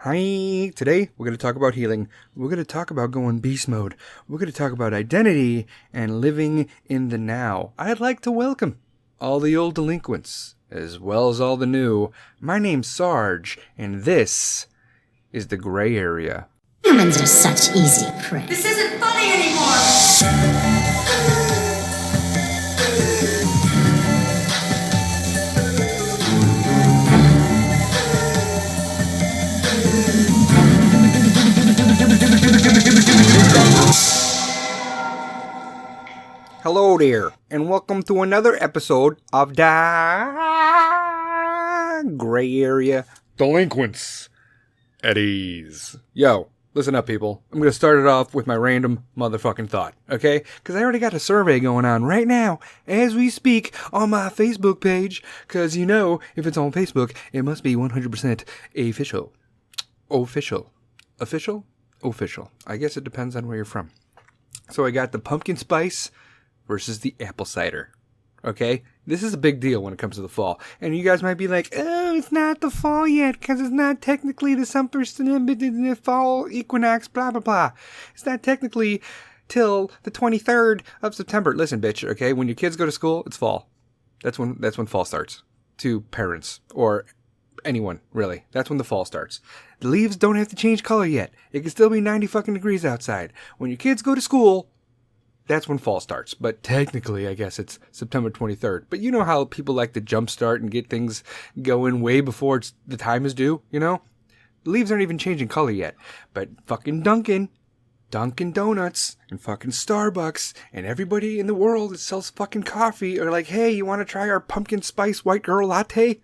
Hi, today we're going to talk about healing. We're going to talk about going beast mode. We're going to talk about identity and living in the now. I'd like to welcome all the old delinquents, as well as all the new. My name's Sarge, and this is the gray area. Humans are such easy prey. This isn't funny anymore! Hello there, and welcome to another episode of the Gray Area Delinquents at Ease. Yo, listen up, people. I'm going to start it off with my random motherfucking thought, okay? Because I already got a survey going on right now, as we speak, on my Facebook page. Because, you know, if it's on Facebook, it must be 100% official. Official. I guess it depends on where you're from. So I got the pumpkin spice versus the apple cider. Okay? This is a big deal when it comes to the fall. And you guys might be like, oh, it's not the fall yet, because it's not technically the fall equinox, blah, blah, blah. It's not technically till the 23rd of September. Listen, bitch, okay? When your kids go to school, it's fall. That's when fall starts. To parents, or anyone, really. That's when the fall starts. The leaves don't have to change color yet. It can still be 90 fucking degrees outside. When your kids go to school, that's when fall starts. But technically, I guess it's September 23rd. But you know how people like to jumpstart and get things going way before the time is due, you know? The leaves aren't even changing color yet. But fucking Dunkin' Donuts and fucking Starbucks and everybody in the world that sells fucking coffee are like, hey, you want to try our pumpkin spice white girl latte?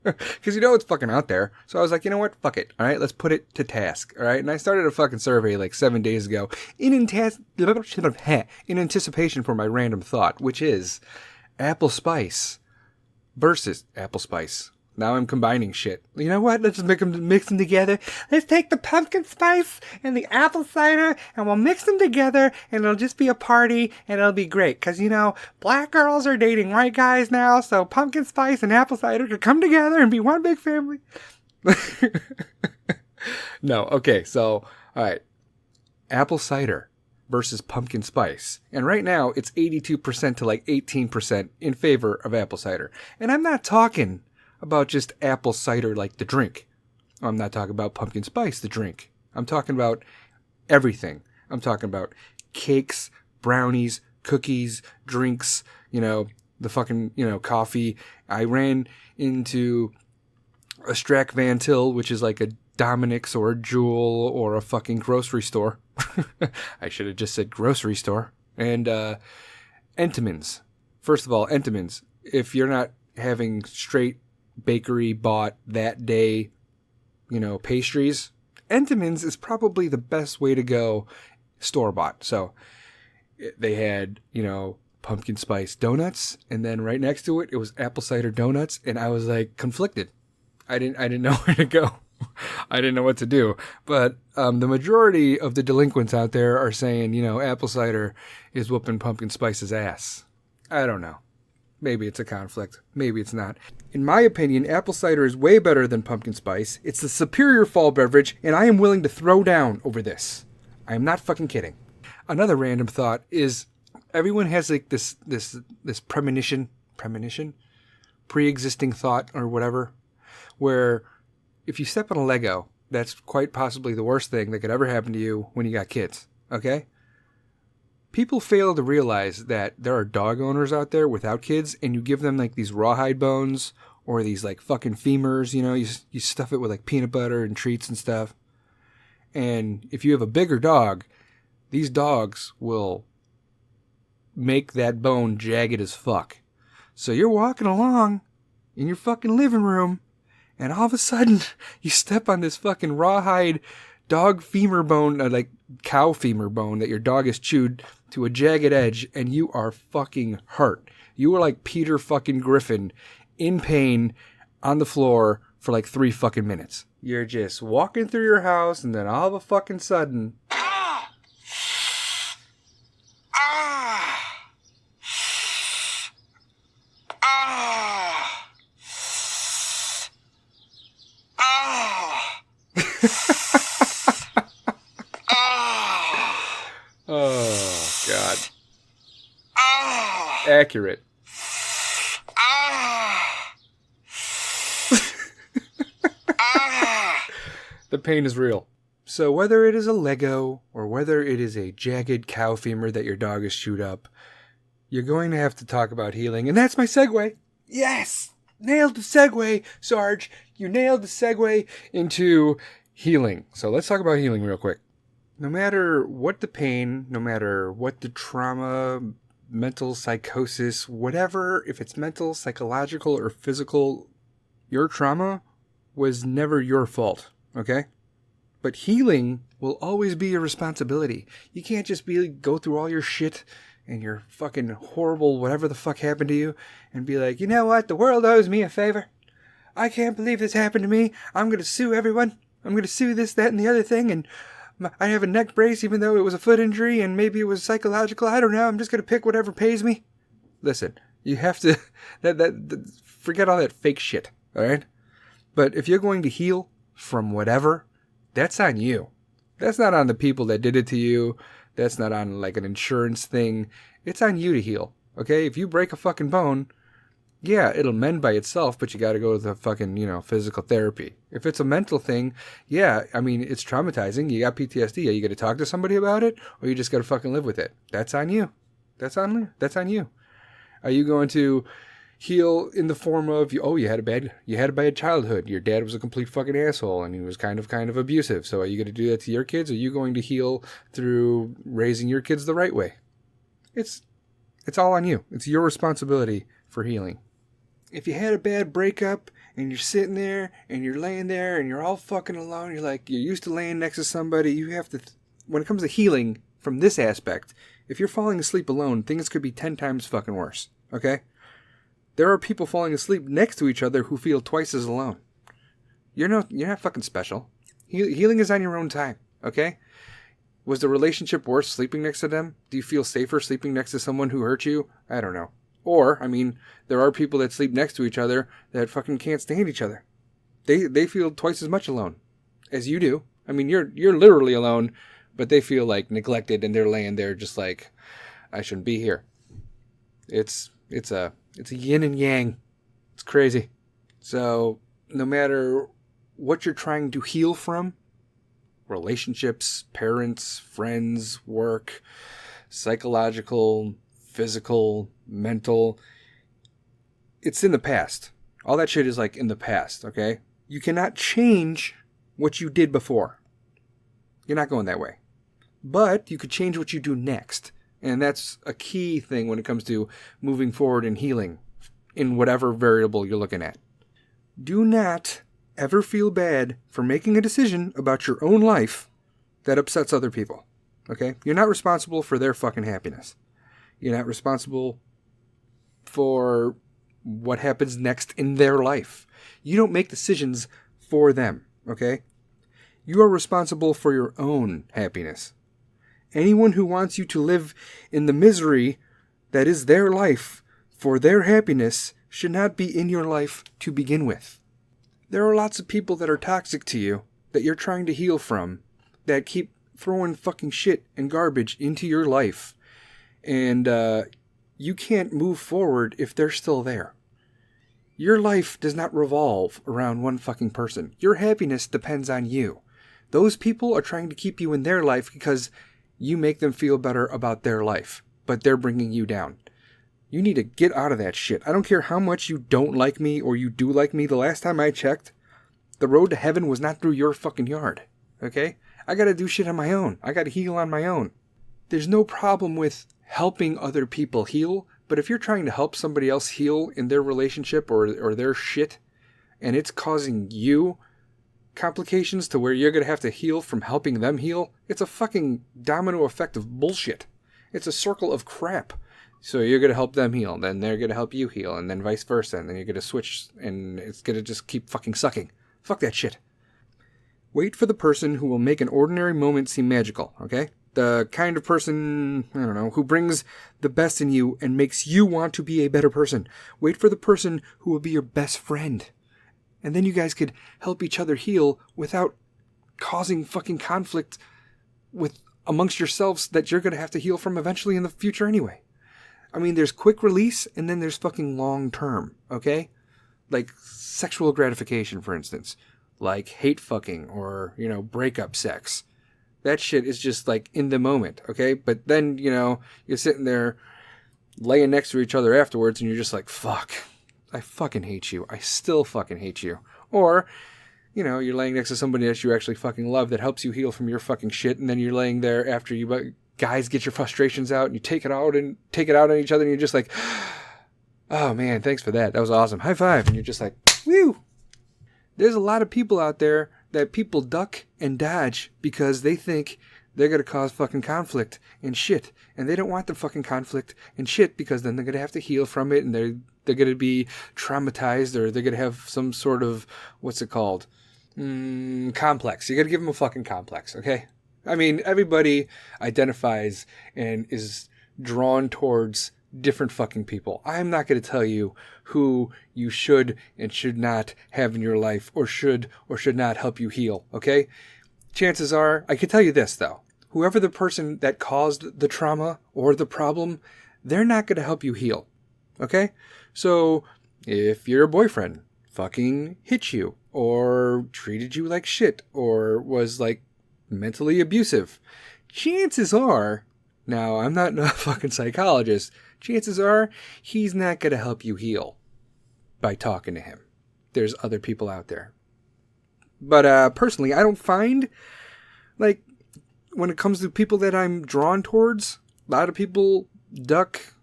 Because you know it's fucking out there. So I was like, you know what? Fuck it. All right, let's put it to task. All right, and I started a fucking survey like 7 days ago in anticipation for my random thought, which is apple spice versus apple spice. Now I'm combining shit. You know what? Let's just mix them together. Let's take the pumpkin spice and the apple cider and we'll mix them together and it'll just be a party and it'll be great. Because, you know, black girls are dating white guys now, so pumpkin spice and apple cider could come together and be one big family. No, okay, so, alright. Apple cider versus pumpkin spice. And right now, it's 82% to like 18% in favor of apple cider. And I'm not talking about just apple cider like the drink. I'm not talking about pumpkin spice, the drink. I'm talking about everything. I'm talking about cakes, brownies, cookies, drinks, you know, the fucking, you know, coffee. I ran into a Strack Van Til, which is like a Dominic's or a Jewel or a fucking grocery store. I should have just said grocery store. And Entenmann's. First of all, Entenmann's. If you're not having straight bakery bought that day, you know, pastries, Entenmann's is probably the best way to go store bought. So they had, you know, pumpkin spice donuts, and then right next to it was apple cider donuts, and I was like conflicted. I didn't know where to go. I didn't know what to do. But the majority of the delinquents out there are saying, you know, apple cider is whooping pumpkin spice's ass. I don't know. Maybe it's a conflict. Maybe it's not. In my opinion, apple cider is way better than pumpkin spice. It's the superior fall beverage, and I am willing to throw down over this. I am not fucking kidding. Another random thought is everyone has like this premonition, pre-existing thought or whatever, where if you step on a Lego, that's quite possibly the worst thing that could ever happen to you when you got kids. Okay? People fail to realize that there are dog owners out there without kids, and you give them like these rawhide bones or these like fucking femurs, you know, you stuff it with like peanut butter and treats and stuff. And if you have a bigger dog, these dogs will make that bone jagged as fuck. So you're walking along in your fucking living room, and all of a sudden you step on this fucking rawhide dog femur bone, like cow femur bone that your dog has chewed to a jagged edge, and you are fucking hurt. You are like Peter fucking Griffin in pain on the floor for like 3 fucking minutes. You're just walking through your house, and then all of a fucking sudden, Oh, God. Accurate. The pain is real. So whether it is a Lego or whether it is a jagged cow femur that your dog has chewed up, you're going to have to talk about healing. And that's my segue. Yes! Nailed the segue, Sarge. You nailed the segue into healing. So let's talk about healing real quick. No matter what the pain, no matter what the trauma, mental psychosis, whatever, if it's mental, psychological, or physical, your trauma was never your fault, okay? But healing will always be your responsibility. You can't just go through all your shit and your fucking horrible whatever the fuck happened to you and be like, you know what, the world owes me a favor. I can't believe this happened to me. I'm going to sue everyone. I'm going to sue this, that, and the other thing, and I have a neck brace even though it was a foot injury and maybe it was psychological. I don't know. I'm just going to pick whatever pays me. Listen, you have to forget all that fake shit, all right? But if you're going to heal from whatever, that's on you. That's not on the people that did it to you. That's not on like an insurance thing. It's on you to heal, okay? If you break a fucking bone, yeah, it'll mend by itself, but you got to go to the fucking, physical therapy. If it's a mental thing, yeah, I mean, it's traumatizing. You got PTSD. Are you going to talk to somebody about it, or you just got to fucking live with it? That's on you. That's on you. Are you going to heal in the form of, you had a bad childhood. Your dad was a complete fucking asshole, and he was kind of abusive. So are you going to do that to your kids? Or are you going to heal through raising your kids the right way? It's all on you. It's your responsibility for healing. If you had a bad breakup and you're sitting there and you're laying there and you're all fucking alone, you're used to laying next to somebody, you have to, when it comes to healing from this aspect, if you're falling asleep alone, things could be 10 times fucking worse, okay? There are people falling asleep next to each other who feel twice as alone. You're not fucking special. Healing is on your own time, okay? Was the relationship worse sleeping next to them? Do you feel safer sleeping next to someone who hurt you? I don't know. Or, there are people that sleep next to each other that fucking can't stand each other. They feel twice as much alone as you do. You're literally alone, but they feel like neglected and they're laying there just like, I shouldn't be here. It's a yin and yang. It's crazy. So, no matter what you're trying to heal from, relationships, parents, friends, work, psychological, physical, mental, it's in the past. All that shit is in the past, okay? You cannot change what you did before. You're not going that way. But you could change what you do next. And that's a key thing when it comes to moving forward and healing in whatever variable you're looking at. Do not ever feel bad for making a decision about your own life that upsets other people, okay? You're not responsible for their fucking happiness. You're not responsible for what happens next in their life. You don't make decisions for them, okay? You are responsible for your own happiness. Anyone who wants you to live in the misery that is their life for their happiness should not be in your life to begin with. There are lots of people that are toxic to you that you're trying to heal from that keep throwing fucking shit and garbage into your life. And you can't move forward if they're still there. Your life does not revolve around one fucking person. Your happiness depends on you. Those people are trying to keep you in their life because you make them feel better about their life, but they're bringing you down. You need to get out of that shit. I don't care how much you don't like me or you do like me. The last time I checked, the road to heaven was not through your fucking yard, okay? I gotta do shit on my own. I gotta heal on my own. There's no problem with helping other people heal, but if you're trying to help somebody else heal in their relationship or their shit, and it's causing you complications to where you're going to have to heal from helping them heal, it's a fucking domino effect of bullshit. It's a circle of crap. So you're going to help them heal, then they're going to help you heal, and then vice versa, and then you're going to switch, and it's going to just keep fucking sucking. Fuck that shit. Wait for the person who will make an ordinary moment seem magical, okay? The kind of person, who brings the best in you and makes you want to be a better person. Wait for the person who will be your best friend. And then you guys could help each other heal without causing fucking conflict with amongst yourselves that you're going to have to heal from eventually in the future anyway. I mean, there's quick release and then there's fucking long term, okay? Like sexual gratification, for instance. Like hate fucking or, breakup sex. That shit is just like in the moment, okay? But then, you're sitting there laying next to each other afterwards and you're just like, fuck, I fucking hate you. I still fucking hate you. Or, you're laying next to somebody that you actually fucking love that helps you heal from your fucking shit, and then you're laying there after you guys get your frustrations out and you take it out on each other and you're just like, oh man, thanks for that. That was awesome. High five. And you're just like, woo. There's a lot of people out there that people duck and dodge because they think they're going to cause fucking conflict and shit. And they don't want the fucking conflict and shit because then they're going to have to heal from it and they're going to be traumatized or they're going to have some sort of, what's it called? Complex. You got to give them a fucking complex, okay? I mean, everybody identifies and is drawn towards different fucking people. I'm not going to tell you who you should and should not have in your life or should not help you heal, okay? Chances are, I can tell you this though, whoever the person that caused the trauma or the problem, they're not going to help you heal, okay? So if your boyfriend fucking hit you or treated you like shit or was like mentally abusive, chances are, now I'm not a fucking psychologist, chances are he's not going to help you heal by talking to him. There's other people out there. But personally, I don't find, like, when it comes to people that I'm drawn towards, a lot of people duck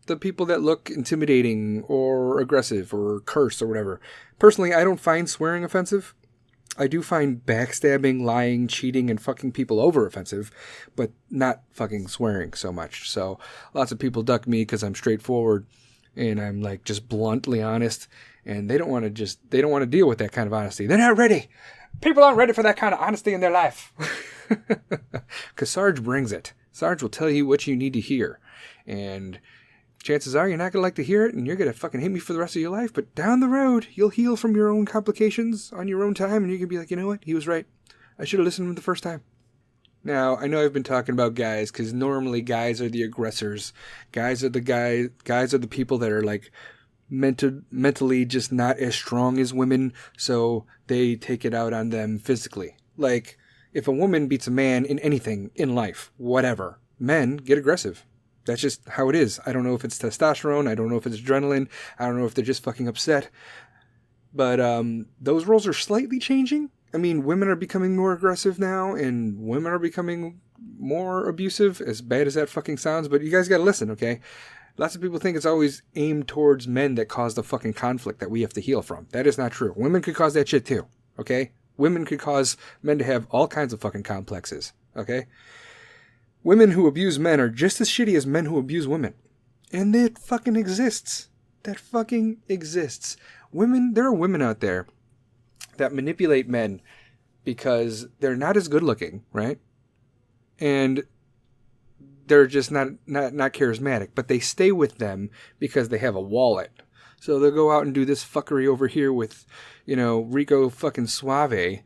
the people that look intimidating or aggressive or curse or whatever. Personally, I don't find swearing offensive. I do find backstabbing, lying, cheating, and fucking people over offensive, but not fucking swearing so much. So lots of people duck me because I'm straightforward and I'm like just bluntly honest, and they don't want to deal with that kind of honesty. They're not ready. People aren't ready for that kind of honesty in their life. Because Sarge brings it. Sarge will tell you what you need to hear. And chances are you're not going to like to hear it, and you're going to fucking hate me for the rest of your life. But down the road, you'll heal from your own complications on your own time, and you can be like, you know what? He was right. I should have listened to him the first time. Now, I know I've been talking about guys, because normally guys are the aggressors. Guys are the people that are like mentally just not as strong as women, so they take it out on them physically. Like, if a woman beats a man in anything in life, whatever, men get aggressive. That's just how it is. I don't know if it's testosterone. I don't know if it's adrenaline. I don't know if they're just fucking upset. But those roles are slightly changing. I mean, women are becoming more aggressive now, and women are becoming more abusive, as bad as that fucking sounds. But you guys gotta listen, okay? Lots of people think it's always aimed towards men that cause the fucking conflict that we have to heal from. That is not true. Women could cause that shit too, okay? Women could cause men to have all kinds of fucking complexes, okay? Women who abuse men are just as shitty as men who abuse women. And that fucking exists. That fucking exists. There are women out there that manipulate men because they're not as good looking, right? And they're just not charismatic, but they stay with them because they have a wallet. So they'll go out and do this fuckery over here with, Rico fucking Suave,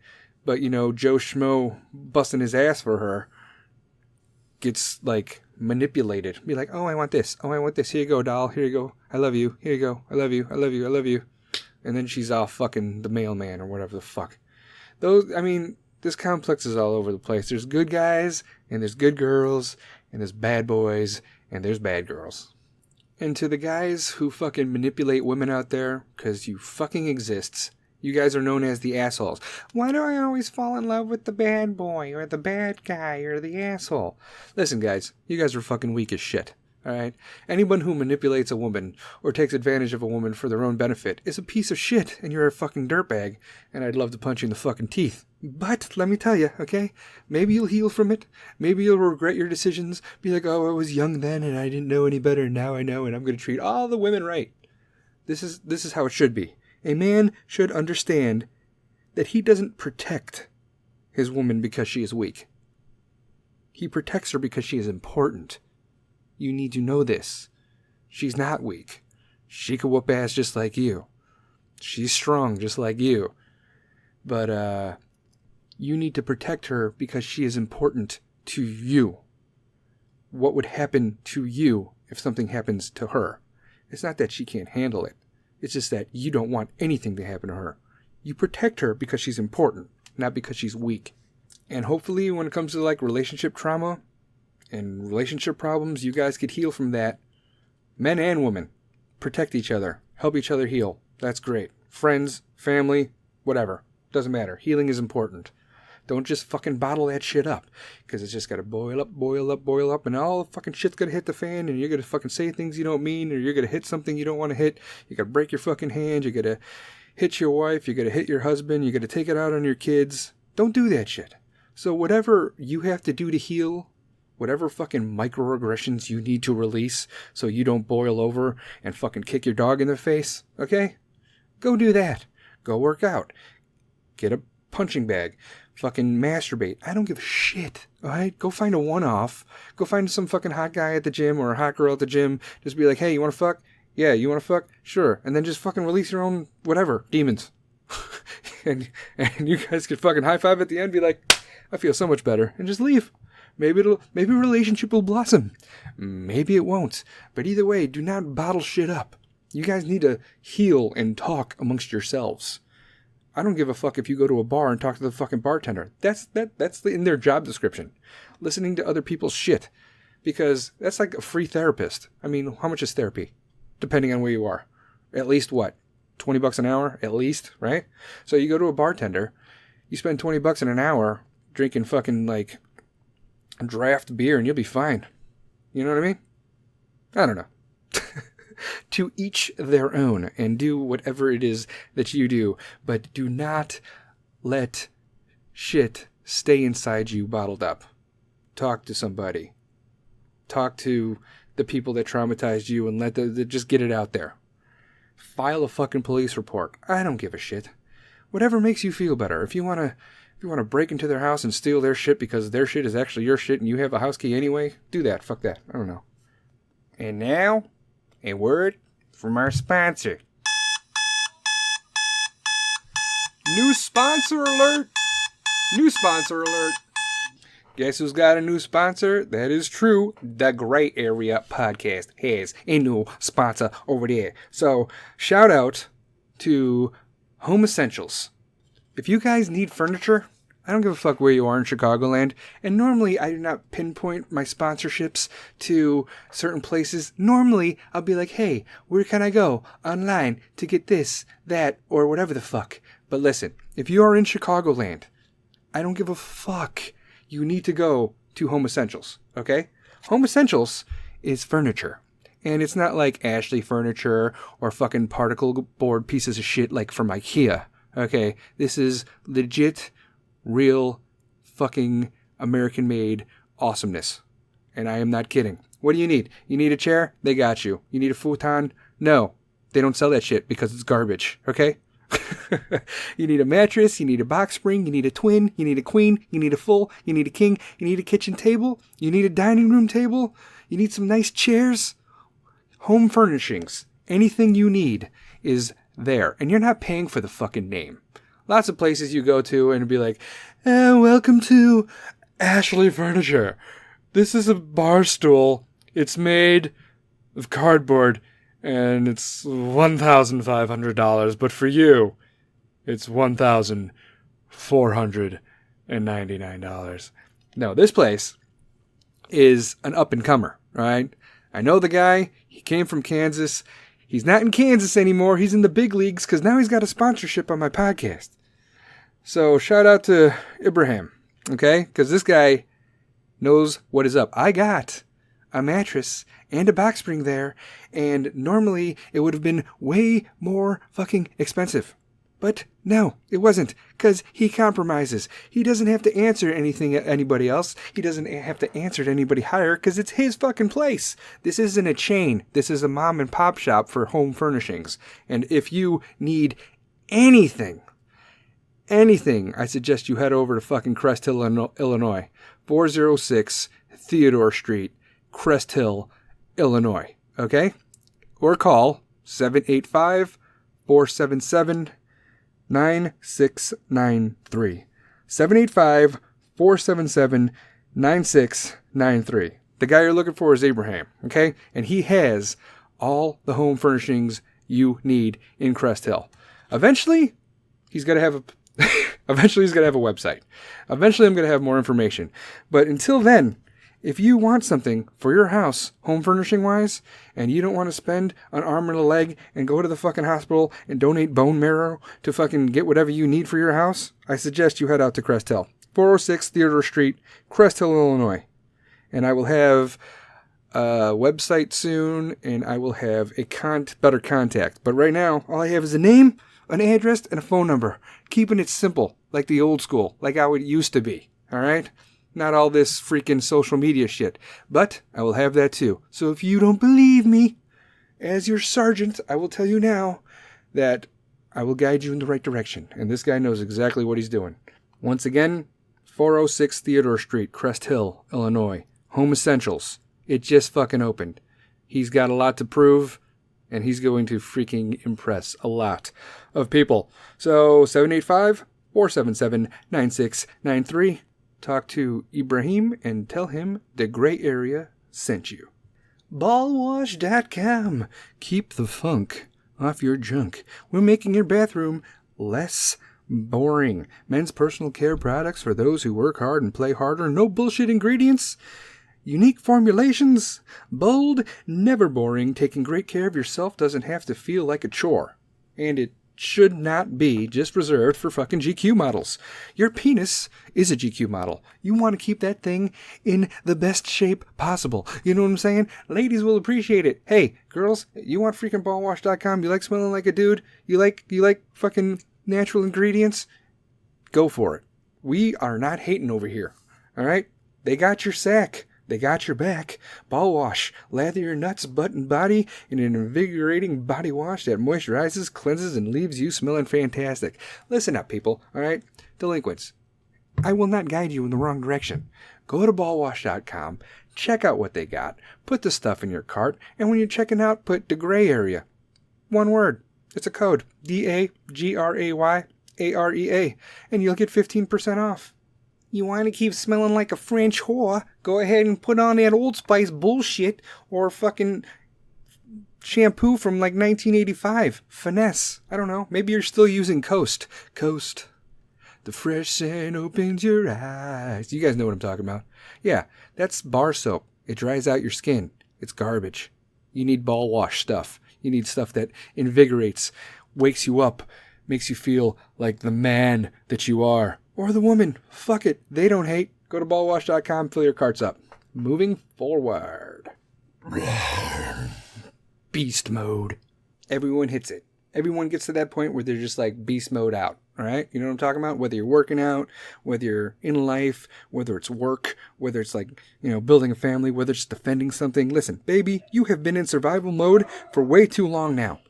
but, Joe Schmo busting his ass for her gets, like, manipulated. Be like, oh, I want this. Oh, I want this. Here you go, doll. Here you go. I love you. Here you go. I love you. I love you. I love you. And then she's off fucking the mailman or whatever the fuck. This complex is all over the place. There's good guys, and there's good girls, and there's bad boys, and there's bad girls. And to the guys who fucking manipulate women out there, because you fucking exists, you guys are known as the assholes. Why do I always fall in love with the bad boy, or the bad guy, or the asshole? Listen, guys, you guys are fucking weak as shit. Alright? Anyone who manipulates a woman or takes advantage of a woman for their own benefit is a piece of shit, and you're a fucking dirtbag, and I'd love to punch you in the fucking teeth. But, let me tell you, okay? Maybe you'll heal from it. Maybe you'll regret your decisions. Be like, oh, I was young then, and I didn't know any better, and now I know, and I'm going to treat all the women right. This is how it should be. A man should understand that he doesn't protect his woman because she is weak. He protects her because she is important. You need to know this. She's not weak. She could whoop ass just like you. She's strong just like you. But, You need to protect her because she is important to you. What would happen to you if something happens to her? It's not that she can't handle it. It's just that you don't want anything to happen to her. You protect her because she's important, not because she's weak. And hopefully when it comes to like relationship trauma and relationship problems, you guys could heal from that. Men and women, protect each other, help each other heal. That's great. Friends, family, whatever. Doesn't matter. Healing is important. Don't just fucking bottle that shit up. Because it's just got to boil up, boil up, boil up. And all the fucking shit's going to hit the fan. And you're going to fucking say things you don't mean. Or you're going to hit something you don't want to hit. You got to break your fucking hand. You're going to hit your wife. You're going to hit your husband. You're going to take it out on your kids. Don't do that shit. So whatever you have to do to heal, whatever fucking microaggressions you need to release so you don't boil over and fucking kick your dog in the face, okay? Go do that. Go work out. Get a punching bag. Fucking masturbate. I don't give a shit. Alright? Go find a one-off. Go find some fucking hot guy at the gym or a hot girl at the gym. Just be like, hey, you wanna fuck? Yeah, you wanna fuck? Sure. And then just fucking release your own, whatever, demons. and you guys could fucking high five at the end, be like, I feel so much better. And just leave. Maybe a relationship will blossom. Maybe it won't. But either way, do not bottle shit up. You guys need to heal and talk amongst yourselves. I don't give a fuck if you go to a bar and talk to the fucking bartender. That's in their job description. Listening to other people's shit. Because that's like a free therapist. I mean, how much is therapy? Depending on where you are. At least what? $20 an hour? At least, right? So you go to a bartender, you spend $20 in an hour drinking fucking like draft beer and you'll be fine. You know what I mean? I don't know. To each their own, and do whatever it is that you do, but do not let shit stay inside you bottled up. Talk to somebody. Talk to the people that traumatized you and just get it out there. File a fucking police report. I don't give a shit. Whatever makes you feel better. If you want to break into their house and steal their shit because their shit is actually your shit and you have a house key anyway, do that. Fuck that. I don't know. And now, a word from our sponsor. New sponsor alert! New sponsor alert! Guess who's got a new sponsor? That is true. The Gray Area Podcast has a new sponsor over there. So, shout out to Home Essentials. If you guys need furniture, I don't give a fuck where you are in Chicagoland, and normally I do not pinpoint my sponsorships to certain places. Normally, I'll be like, hey, where can I go online to get this, that, or whatever the fuck. But listen, if you are in Chicagoland, I don't give a fuck. You need to go to Home Essentials, okay? Home Essentials is furniture. And it's not like Ashley Furniture or fucking particle board pieces of shit like from IKEA, okay? This is legit, real, fucking American-made awesomeness. And I am not kidding. What do you need? You need a chair? They got you. You need a futon? No. They don't sell that shit because it's garbage, okay? You need a mattress, you need a box spring, you need a twin, you need a queen, you need a full, you need a king, you need a kitchen table, you need a dining room table, you need some nice chairs. Home furnishings. Anything you need is there. And you're not paying for the fucking name. Lots of places you go to and be like, welcome to Ashley Furniture. This is a bar stool. It's made of cardboard and it's $1,500. But for you, it's $1,499. No, this place is an up-and-comer, right? I know the guy. He came from Kansas. He's not in Kansas anymore. He's in the big leagues because now he's got a sponsorship on my podcast. So shout out to Ibrahim, okay? Because this guy knows what is up. I got a mattress and a box spring there, and normally it would have been way more fucking expensive. But no, it wasn't, because he compromises. He doesn't have to answer anything to anybody else. He doesn't have to answer to anybody higher, because it's his fucking place. This isn't a chain. This is a mom and pop shop for home furnishings. And if you need anything, I suggest you head over to fucking Crest Hill, Illinois. 406 Theodore Street, Crest Hill, Illinois. Okay? Or call 785-477-9693. 785-477-9693. The guy you're looking for is Abraham, okay? And he has all the home furnishings you need in Crest Hill. Eventually, he's going to have a website. Eventually, I'm going to have more information. But until then, if you want something for your house, home furnishing wise, and you don't want to spend an arm and a leg and go to the fucking hospital and donate bone marrow to fucking get whatever you need for your house, I suggest you head out to Crest Hill. 406 Theodore Street, Crest Hill, Illinois. And I will have a website soon, and I will have a better contact. But right now, all I have is a name, an address, and a phone number. Keeping it simple, like the old school, like how it used to be. All right? Not all this freaking social media shit. But I will have that too. So if you don't believe me, as your sergeant, I will tell you now that I will guide you in the right direction. And this guy knows exactly what he's doing. Once again, 406 Theodore Street, Crest Hill, Illinois. Home Essentials. It just fucking opened. He's got a lot to prove, and he's going to freaking impress a lot of people. So 785-477-9693. Talk to Ibrahim and tell him the gray area sent you. Ballwash.com. Keep the funk off your junk. We're making your bathroom less boring. Men's personal care products for those who work hard and play harder. No bullshit ingredients. Unique formulations. Bold, never boring. Taking great care of yourself doesn't have to feel like a chore. And it should not be just reserved for fucking GQ models. Your penis is a GQ model. You want to keep that thing in the best shape possible. You know what I'm saying? Ladies will appreciate it. Hey, girls, you want freaking ballwash.com? You like smelling like a dude? You like fucking natural ingredients? Go for it. We are not hating over here. All right? They got your sack. They got your back. Ball wash. Lather your nuts, butt, and body in an invigorating body wash that moisturizes, cleanses, and leaves you smelling fantastic. Listen up, people. All right? Delinquents. I will not guide you in the wrong direction. Go to ballwash.com. Check out what they got. Put the stuff in your cart. And when you're checking out, put the gray area. One word. It's a code. DAGRAYAREA. And you'll get 15% off. You want to keep smelling like a French whore? Go ahead and put on that Old Spice bullshit or fucking shampoo from like 1985. Finesse. I don't know. Maybe you're still using Coast. Coast. The fresh scent opens your eyes. You guys know what I'm talking about. Yeah, that's bar soap. It dries out your skin. It's garbage. You need ball wash stuff. You need stuff that invigorates, wakes you up, makes you feel like the man that you are. Or the woman. Fuck it. They don't hate. Go to ballwash.com. Fill your carts up. Moving forward. Beast mode. Everyone hits it. Everyone gets to that point where they're just like beast mode out. All right? You know what I'm talking about? Whether you're working out, whether you're in life, whether it's work, whether it's like, building a family, whether it's defending something. Listen, baby, you have been in survival mode for way too long now.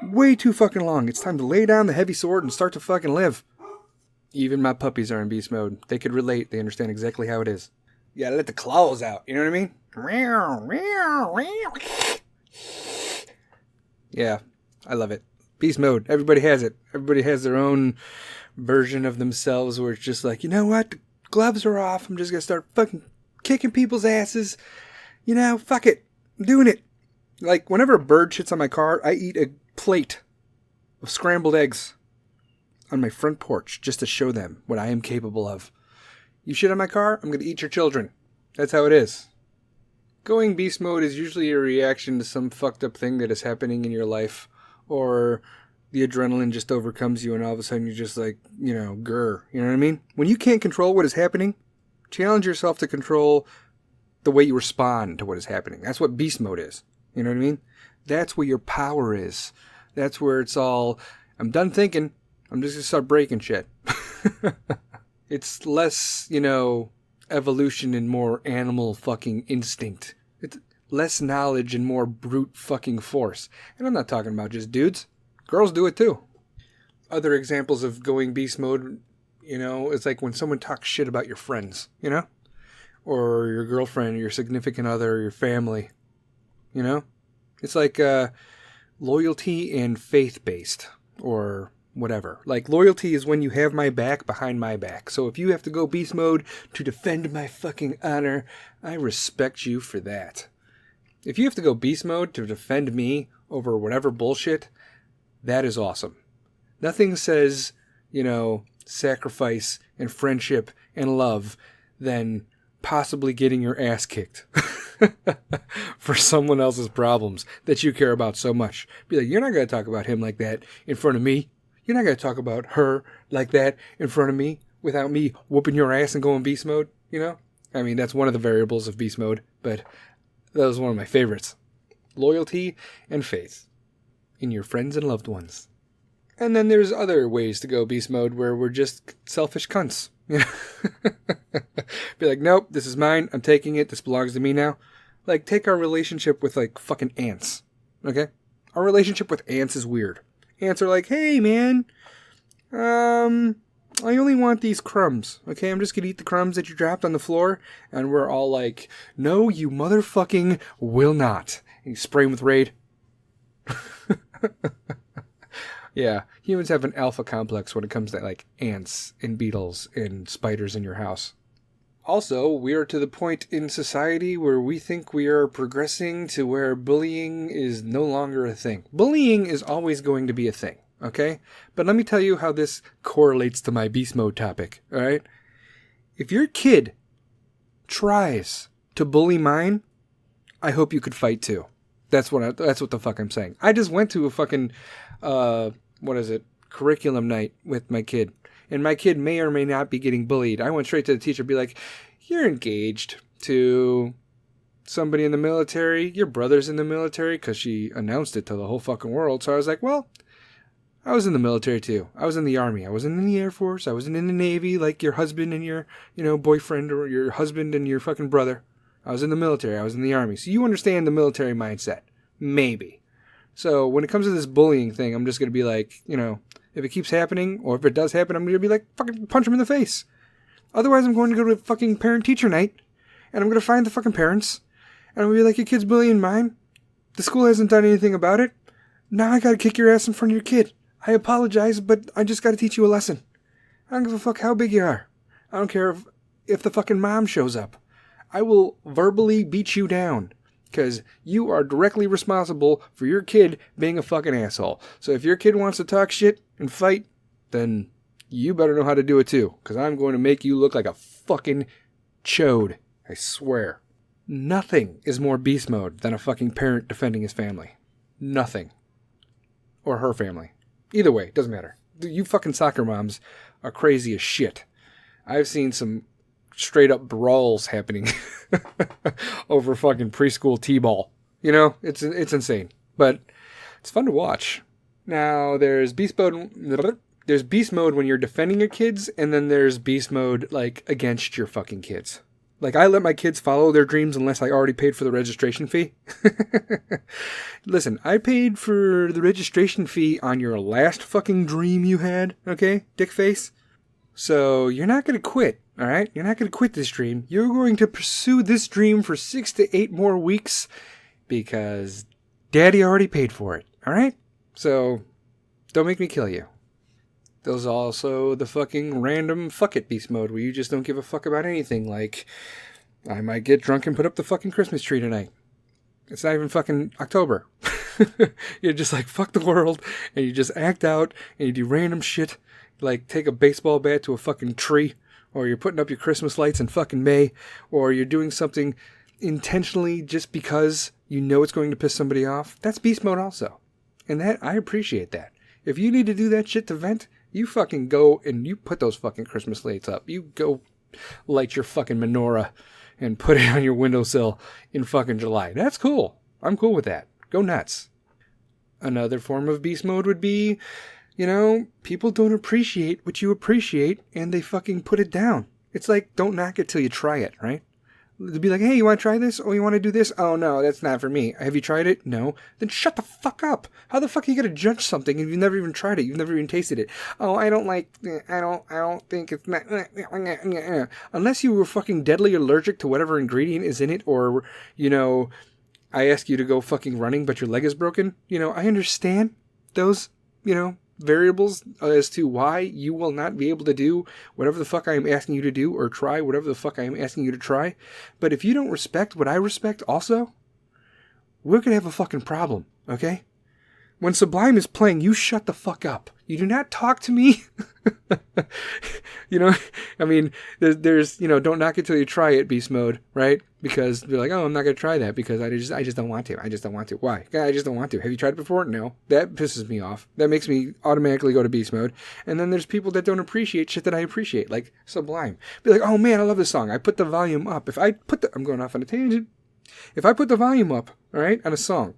Way too fucking long. It's time to lay down the heavy sword and start to fucking live. Even my puppies are in beast mode. They could relate. They understand exactly how it is. You gotta let the claws out. You know what I mean? Yeah, I love it. Beast mode. Everybody has it. Everybody has their own version of themselves where it's just like, you know what? The gloves are off. I'm just gonna start fucking kicking people's asses. Fuck it. I'm doing it. Like, whenever a bird shits on my car, I eat a plate of scrambled eggs on my front porch just to show them what I am capable of. You shit on my car, I'm going to eat your children. That's how it is. Going beast mode is usually a reaction to some fucked up thing that is happening in your life, or the adrenaline just overcomes you and all of a sudden you're just like, grr. You know what I mean? When you can't control what is happening, challenge yourself to control the way you respond to what is happening. That's what beast mode is. You know what I mean? That's where your power is. That's where it's all, I'm done thinking. I'm just going to start breaking shit. It's less, evolution and more animal fucking instinct. It's less knowledge and more brute fucking force. And I'm not talking about just dudes. Girls do it too. Other examples of going beast mode, it's like when someone talks shit about your friends, or your girlfriend, or your significant other, or your family, It's like loyalty and faith-based, or whatever. Like, loyalty is when you have my back behind my back. So if you have to go beast mode to defend my fucking honor, I respect you for that. If you have to go beast mode to defend me over whatever bullshit, that is awesome. Nothing says, sacrifice and friendship and love than possibly getting your ass kicked for someone else's problems that you care about so much. Be like, you're not going to talk about him like that in front of me. You're not going to talk about her like that in front of me without me whooping your ass and going beast mode, I mean, that's one of the variables of beast mode, but that was one of my favorites. Loyalty and faith in your friends and loved ones. And then there's other ways to go beast mode where we're just selfish cunts. Be like, nope, this is mine. I'm taking it. This belongs to me now. Like, take our relationship with, like, fucking ants. Okay? Our relationship with ants is weird. Ants are like, hey, man, I only want these crumbs. Okay, I'm just gonna eat the crumbs that you dropped on the floor. And we're all like, no, you motherfucking will not. And you spray them with Raid. Yeah, humans have an alpha complex when it comes to, like, ants and beetles and spiders in your house. Also, we are to the point in society where we think we are progressing to where bullying is no longer a thing. Bullying is always going to be a thing, okay? But let me tell you how this correlates to my beast mode topic, alright? If your kid tries to bully mine, I hope you could fight too. That's what the fuck I'm saying. I just went to a fucking, curriculum night with my kid. And my kid may or may not be getting bullied. I went straight to the teacher and be like, you're engaged to somebody in the military. Your brother's in the military, because she announced it to the whole fucking world. So I was like, well, I was in the military too. I was in the Army. I wasn't in the Air Force. I wasn't in the Navy like your husband and your, boyfriend, or your husband and your fucking brother. I was in the military. I was in the Army. So you understand the military mindset. Maybe. So when it comes to this bullying thing, I'm just going to be like, if it keeps happening, or if it does happen, I'm going to be like, fucking punch him in the face. Otherwise, I'm going to go to a fucking parent-teacher night, and I'm going to find the fucking parents, and I'm going to be like, your kid's bullying mine. The school hasn't done anything about it. Now I got to kick your ass in front of your kid. I apologize, but I just got to teach you a lesson. I don't give a fuck how big you are. I don't care if the fucking mom shows up. I will verbally beat you down. Because you are directly responsible for your kid being a fucking asshole. So if your kid wants to talk shit and fight, then you better know how to do it too. Because I'm going to make you look like a fucking chode. I swear. Nothing is more beast mode than a fucking parent defending his family. Nothing. Or her family. Either way, doesn't matter. You fucking soccer moms are crazy as shit. I've seen some straight up brawls happening over fucking preschool t-ball. It's insane, but it's fun to watch. Now there's beast mode. There's beast mode when you're defending your kids, and then there's beast mode like against your fucking kids. Like, I let my kids follow their dreams unless I already paid for the registration fee. Listen, I paid for the registration fee on your last fucking dream you had, okay, dickface? So you're not going to quit, all right? You're not going to quit this dream. You're going to pursue this dream for 6 to 8 more weeks because Daddy already paid for it, all right? So don't make me kill you. There's also the fucking random fuck it beast mode where you just don't give a fuck about anything. Like, I might get drunk and put up the fucking Christmas tree tonight. It's not even fucking October. You're just like, fuck the world, and you just act out and you do random shit. Like, take a baseball bat to a fucking tree, or you're putting up your Christmas lights in fucking May, or you're doing something intentionally just because you know it's going to piss somebody off. That's beast mode also. And that, I appreciate that. If you need to do that shit to vent, you fucking go and you put those fucking Christmas lights up. You go light your fucking menorah and put it on your windowsill in fucking July. That's cool. I'm cool with that. Go nuts. Another form of beast mode would be, people don't appreciate what you appreciate and they fucking put it down. It's like, don't knock it till you try it, right? They'd be like, hey, you want to try this? Oh, you want to do this? Oh, no, that's not for me. Have you tried it? No. Then shut the fuck up. How the fuck are you going to judge something if you've never even tried it? You've never even tasted it. Oh, I don't think it's not. Unless you were fucking deadly allergic to whatever ingredient is in it, or, I ask you to go fucking running, but your leg is broken. I understand those, variables as to why you will not be able to do whatever the fuck I am asking you to do or try whatever the fuck I am asking you to try. But if you don't respect what I respect also, we're going to have a fucking problem, okay? When Sublime is playing, you shut the fuck up. You do not talk to me. You know, I mean, there's, you know, don't knock it till you try it, beast mode, right? Because they're like, oh, I'm not going to try that because I just don't want to. I just don't want to. Why? I just don't want to. Have you tried it before? No. That pisses me off. That makes me automatically go to beast mode. And then there's people that don't appreciate shit that I appreciate, like Sublime. Be like, oh man, I love this song. I put the volume up. I'm going off on a tangent. If I put the volume up, all right, on a song,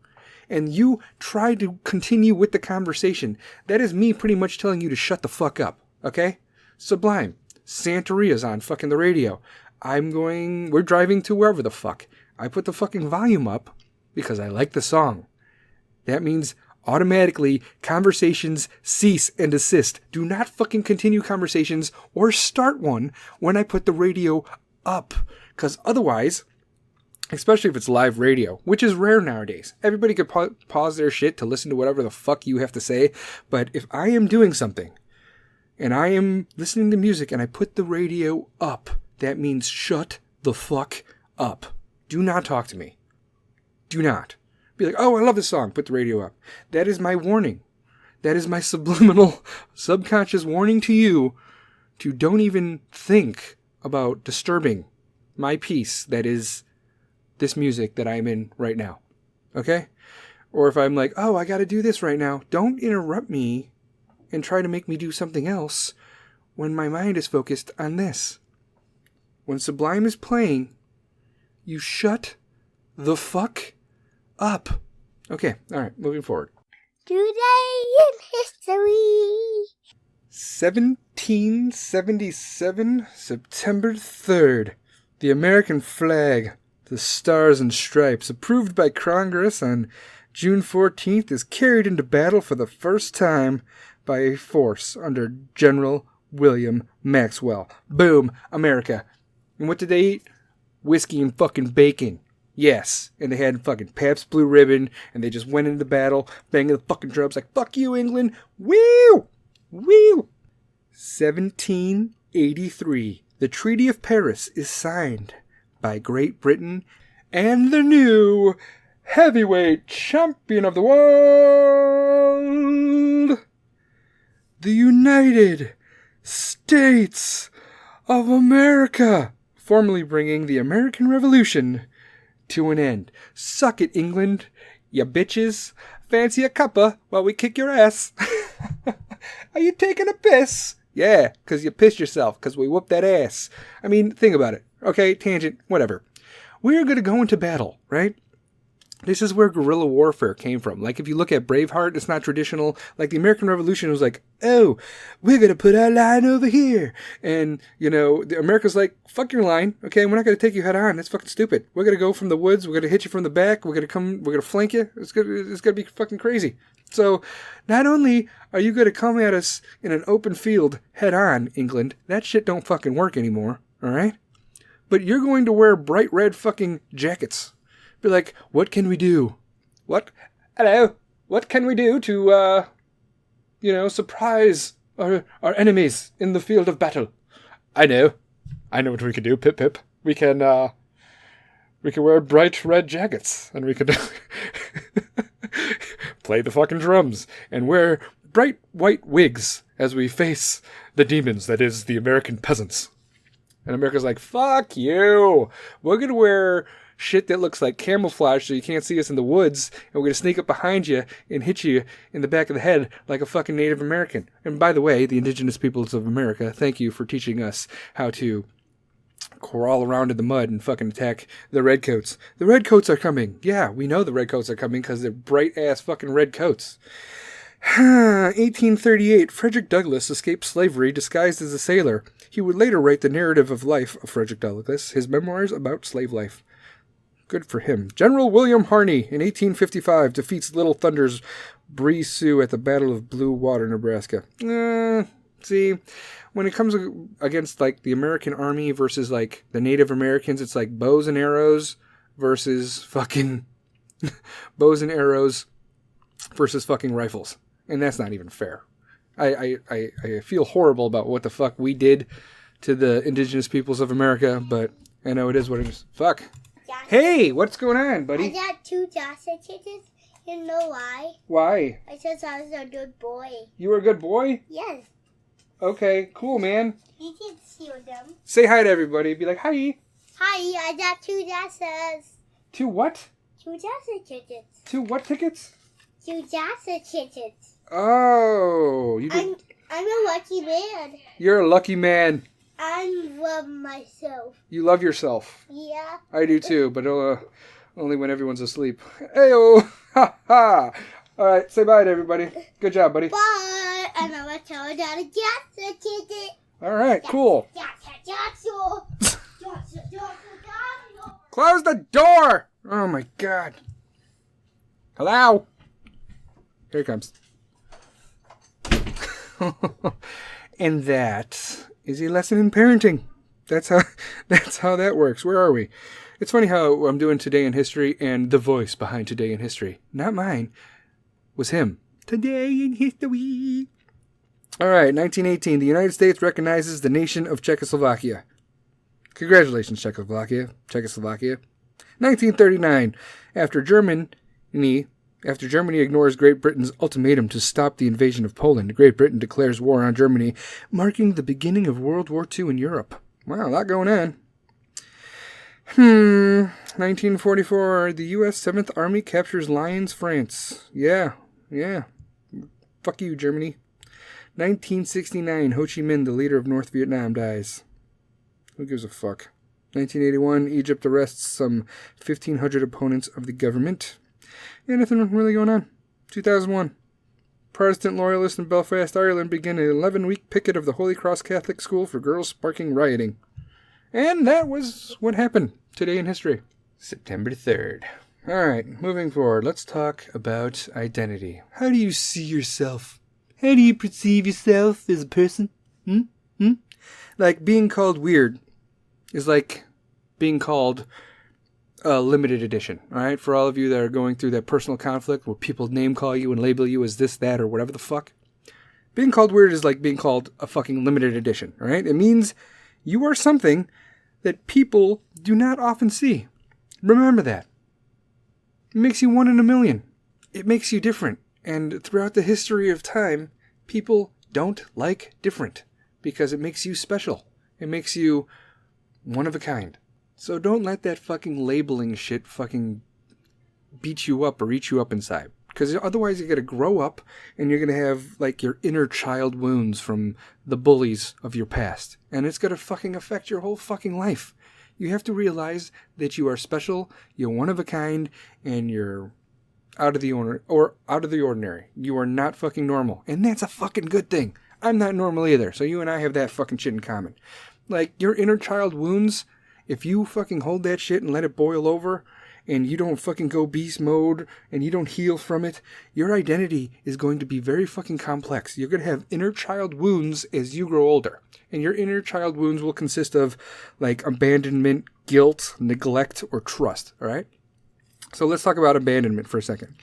and you try to continue with the conversation, that is me pretty much telling you to shut the fuck up, okay? Sublime. Santeria's on fucking the radio. We're driving to wherever the fuck. I put the fucking volume up because I like the song. That means automatically conversations cease and desist. Do not fucking continue conversations or start one when I put the radio up. Because otherwise, especially if it's live radio, which is rare nowadays. Everybody could pause their shit to listen to whatever the fuck you have to say. But if I am doing something and I am listening to music and I put the radio up, that means shut the fuck up. Do not talk to me. Do not. Be like, oh, I love this song. Put the radio up. That is my warning. That is my subliminal, subconscious warning to you to don't even think about disturbing my peace that is this music that I'm in right now. Okay? Or if I'm like, oh, I gotta do this right now, don't interrupt me and try to make me do something else when my mind is focused on this. When Sublime is playing, you shut the fuck up. Okay, alright, moving forward. Today in history. 1777, September 3rd. The American flag, the Stars and Stripes, approved by Congress on June 14th, is carried into battle for the first time by a force under General William Maxwell. Boom, America. And what did they eat? Whiskey and fucking bacon. Yes. And they had fucking Pabst Blue Ribbon, and they just went into battle, banging the fucking drums like, fuck you, England. Woo! Woo! 1783. The Treaty of Paris is signed by Great Britain and the new heavyweight champion of the world, the United States of America, formally bringing the American Revolution to an end. Suck it, England, ya bitches. Fancy a cuppa while we kick your ass. Are you taking a piss? Yeah, because you pissed yourself, because we whooped that ass. I mean, think about it. Okay, tangent, whatever. We're going to go into battle, right? This is where guerrilla warfare came from. Like, if you look at Braveheart, it's not traditional. Like, the American Revolution was like, oh, we're going to put our line over here. And, you know, America's like, fuck your line. Okay, we're not going to take you head on. That's fucking stupid. We're going to go from the woods. We're going to hit you from the back. We're going to flank you. It's going to be fucking crazy. So, not only are you going to come at us in an open field head on, England, that shit don't fucking work anymore, all right? But you're going to wear bright red fucking jackets. Be like, what can we do? What? Hello? What can we do to, surprise our enemies in the field of battle? I know what we can do, Pip Pip. We can wear bright red jackets, and we could play the fucking drums, and wear bright white wigs as we face the demons that is the American peasants. And America's like, fuck you. We're going to wear shit that looks like camouflage so you can't see us in the woods, and we're going to sneak up behind you and hit you in the back of the head like a fucking Native American. And by the way, the indigenous peoples of America, thank you for teaching us how to crawl around in the mud and fucking attack the redcoats. The redcoats are coming. Yeah, we know the redcoats are coming because they're bright-ass fucking red coats. 1838, Frederick Douglass escaped slavery disguised as a sailor. He would later write the narrative of life of Frederick Douglass, his memoirs about slave life. Good for him. General William Harney, in 1855, defeats Little Thunder's Bree Sioux at the Battle of Blue Water, Nebraska. See, when it comes against, like, the American Army versus, like, the Native Americans, it's like bows and arrows versus fucking bows and arrows versus fucking rifles. And that's not even fair. I feel horrible about what the fuck we did to the indigenous peoples of America, but I know it is what it is. Fuck. Hey, what's going on, I buddy? got 2 Johnson tickets. You know why? Why? I said I was a good boy. You were a good boy? Yes. Okay, cool, man. You can steal them. Say hi to everybody. Be like, hi. Hi, I got 2 Johnsons. 2 what? 2 Johnson tickets. 2 what tickets? 2 Johnson tickets. Oh, you did. I'm a lucky man. You're a lucky man. I love myself. You love yourself. Yeah. I do too, but only when everyone's asleep. Heyo! Ha ha! All right, say bye to everybody. Good job, buddy. Bye. And I'm going to tell you that a Johnson ticket. All right, cool. Johnson. Close the door! Oh my god. Hello? Here he comes. And that is a lesson in parenting. That's how that works. Where are we? It's funny how I'm doing Today in History, and the voice behind Today in History, not mine, was him. Today in History. All right, 1918. The United States recognizes the nation of Czechoslovakia. Congratulations, Czechoslovakia. 1939. After Germany ignores Great Britain's ultimatum to stop the invasion of Poland, Great Britain declares war on Germany, marking the beginning of World War II in Europe. Wow, a lot going on. 1944, the U.S. 7th Army captures Lyons, France. Yeah. Fuck you, Germany. 1969, Ho Chi Minh, the leader of North Vietnam, dies. Who gives a fuck? 1981, Egypt arrests some 1,500 opponents of the government. Yeah, nothing really going on. 2001, Protestant loyalists in Belfast, Ireland begin an 11-week picket of the Holy Cross Catholic School for girls, sparking rioting. And that was what happened today in history. September 3rd. All right, moving forward, let's talk about identity. How do you see yourself? How do you perceive yourself as a person? Like, being called weird is like being called a limited edition, all right? For all of you that are going through that personal conflict where people name call you and label you as this, that, or whatever the fuck. Being called weird is like being called a fucking limited edition, all right? It means you are something that people do not often see. Remember that. It makes you one in a million. It makes you different. And throughout the history of time, people don't like different because it makes you special. It makes you one of a kind. So don't let that fucking labeling shit fucking beat you up or eat you up inside. Because otherwise you're going to grow up and you're going to have like your inner child wounds from the bullies of your past. And it's going to fucking affect your whole fucking life. You have to realize that you are special, you're one of a kind, and you're out of the ordinary. You are not fucking normal. And that's a fucking good thing. I'm not normal either. So you and I have that fucking shit in common. Like, your inner child wounds, if you fucking hold that shit and let it boil over, and you don't fucking go beast mode, and you don't heal from it, your identity is going to be very fucking complex. You're going to have inner child wounds as you grow older. And your inner child wounds will consist of, like, abandonment, guilt, neglect, or trust, alright? So let's talk about abandonment for a second.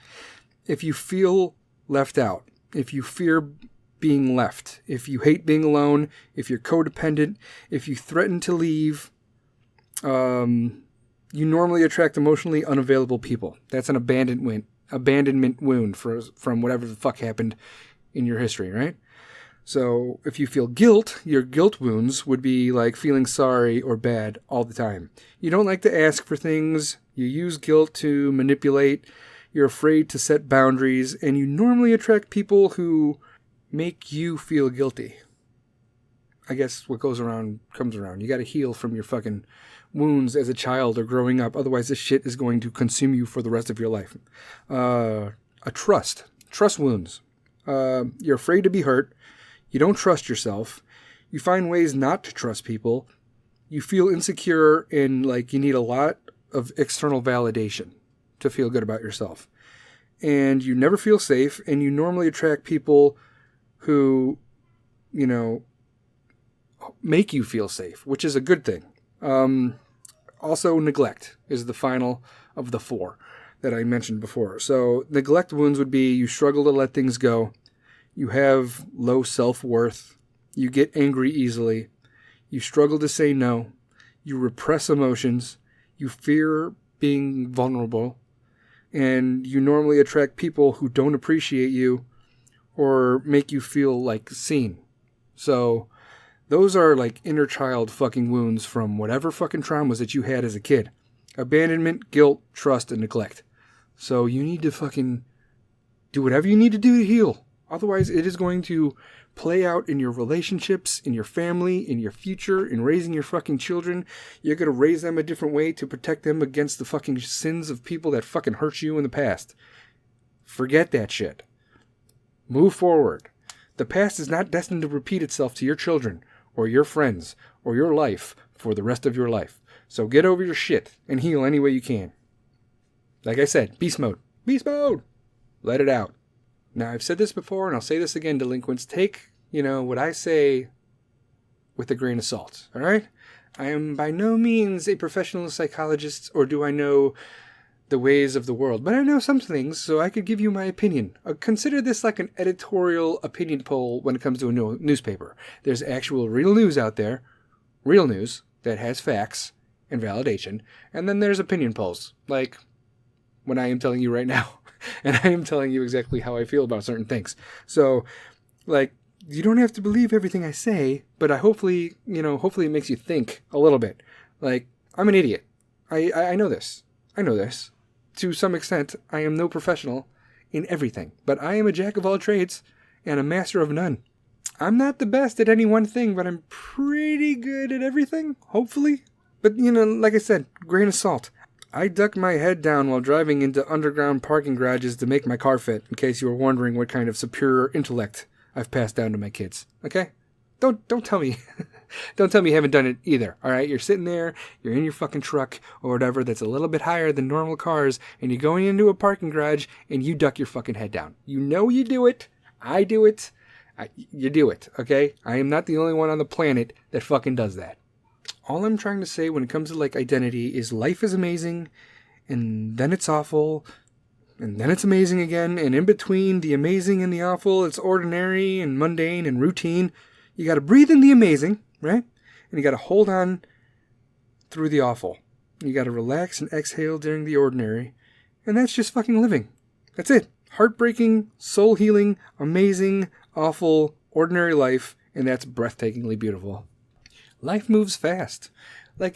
If you feel left out, if you fear being left, if you hate being alone, if you're codependent, if you threaten to leave, you normally attract emotionally unavailable people. That's an abandonment wound from whatever the fuck happened in your history, right? So if you feel guilt, your guilt wounds would be like feeling sorry or bad all the time. You don't like to ask for things. You use guilt to manipulate. You're afraid to set boundaries. And you normally attract people who make you feel guilty. I guess what goes around comes around. You got to heal from your fucking wounds as a child or growing up. Otherwise, this shit is going to consume you for the rest of your life. Trust wounds. You're afraid to be hurt. You don't trust yourself. You find ways not to trust people. You feel insecure and like you need a lot of external validation to feel good about yourself. And you never feel safe, and you normally attract people who, you know, make you feel safe, which is a good thing. Also, neglect is the final of the 4 that I mentioned before. So neglect wounds would be you struggle to let things go. You have low self-worth. You get angry easily. You struggle to say no. You repress emotions. You fear being vulnerable. And you normally attract people who don't appreciate you or make you feel like seen. So those are like inner child fucking wounds from whatever fucking traumas that you had as a kid. Abandonment, guilt, trust, and neglect. So you need to fucking do whatever you need to do to heal. Otherwise, it is going to play out in your relationships, in your family, in your future, in raising your fucking children. You're going to raise them a different way to protect them against the fucking sins of people that fucking hurt you in the past. Forget that shit. Move forward. The past is not destined to repeat itself to your children, or your friends, or your life for the rest of your life. So get over your shit and heal any way you can. Like I said, beast mode. Beast mode! Let it out. Now, I've said this before, and I'll say this again, delinquents. Take, what I say with a grain of salt, all right? I am by no means a professional psychologist, or do I know the ways of the world, but I know some things, so I could give you my opinion. Consider this like an editorial opinion poll when it comes to a newspaper. There's actual real news out there, real news that has facts and validation, and then there's opinion polls, like what I am telling you right now. And I am telling you exactly how I feel about certain things. So, you don't have to believe everything I say, but hopefully it makes you think a little bit. I'm an idiot. I know this. I know this. To some extent, I am no professional in everything, but I am a jack of all trades and a master of none. I'm not the best at any one thing, but I'm pretty good at everything, hopefully. But, like I said, grain of salt. I duck my head down while driving into underground parking garages to make my car fit, in case you were wondering what kind of superior intellect I've passed down to my kids. Okay? Don't tell me. Don't tell me you haven't done it either. All right? You're sitting there, you're in your fucking truck or whatever that's a little bit higher than normal cars, and you're going into a parking garage and you duck your fucking head down. You know you do it. I do it. You do it. Okay? I am not the only one on the planet that fucking does that. All I'm trying to say when it comes to identity is life is amazing, and then it's awful, and then it's amazing again, and in between the amazing and the awful, it's ordinary and mundane and routine. You gotta breathe in the amazing, right? And you gotta hold on through the awful. You gotta relax and exhale during the ordinary, and that's just fucking living. That's it. Heartbreaking, soul-healing, amazing, awful, ordinary life, and that's breathtakingly beautiful. Life moves fast.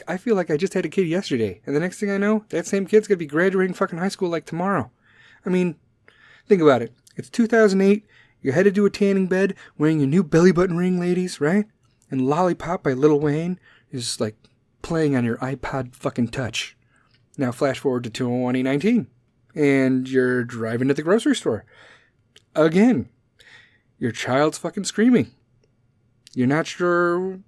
I feel like I just had a kid yesterday, and the next thing I know, that same kid's gonna be graduating fucking high school tomorrow. I mean, think about it. It's 2008, you're headed to a tanning bed, wearing your new belly button ring, ladies, right? And Lollipop by Lil Wayne is, playing on your iPod fucking Touch. Now flash forward to 2019, and you're driving to the grocery store. Again, your child's fucking screaming. You're not sure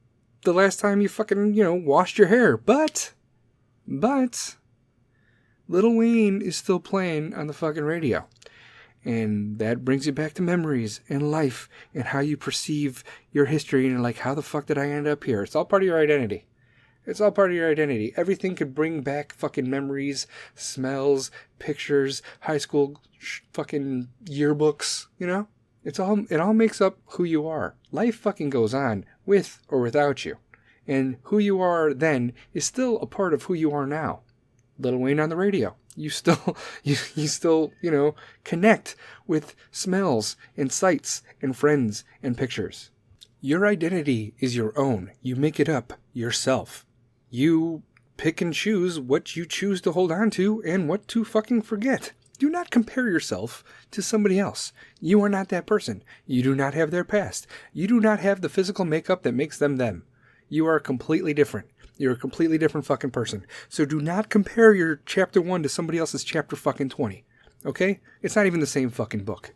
the last time you fucking, washed your hair. But, Lil Wayne is still playing on the fucking radio. And that brings you back to memories and life and how you perceive your history and how the fuck did I end up here? It's all part of your identity. It's all part of your identity. Everything could bring back fucking memories, smells, pictures, high school fucking yearbooks, It all makes up who you are. Life fucking goes on, with or without you. And who you are then is still a part of who you are now. Lil Wayne on the radio. You still, connect with smells and sights and friends and pictures. Your identity is your own. You make it up yourself. You pick and choose what you choose to hold on to and what to fucking forget. Do not compare yourself to somebody else. You are not that person. You do not have their past. You do not have the physical makeup that makes them them. You are completely different. You're a completely different fucking person. So do not compare your chapter 1 to somebody else's chapter fucking 20. Okay? It's not even the same fucking book.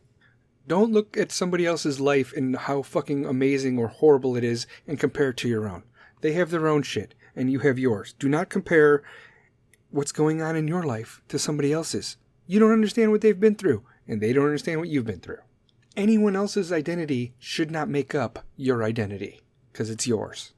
Don't look at somebody else's life and how fucking amazing or horrible it is and compare it to your own. They have their own shit and you have yours. Do not compare what's going on in your life to somebody else's. You don't understand what they've been through, and they don't understand what you've been through. Anyone else's identity should not make up your identity, because it's yours.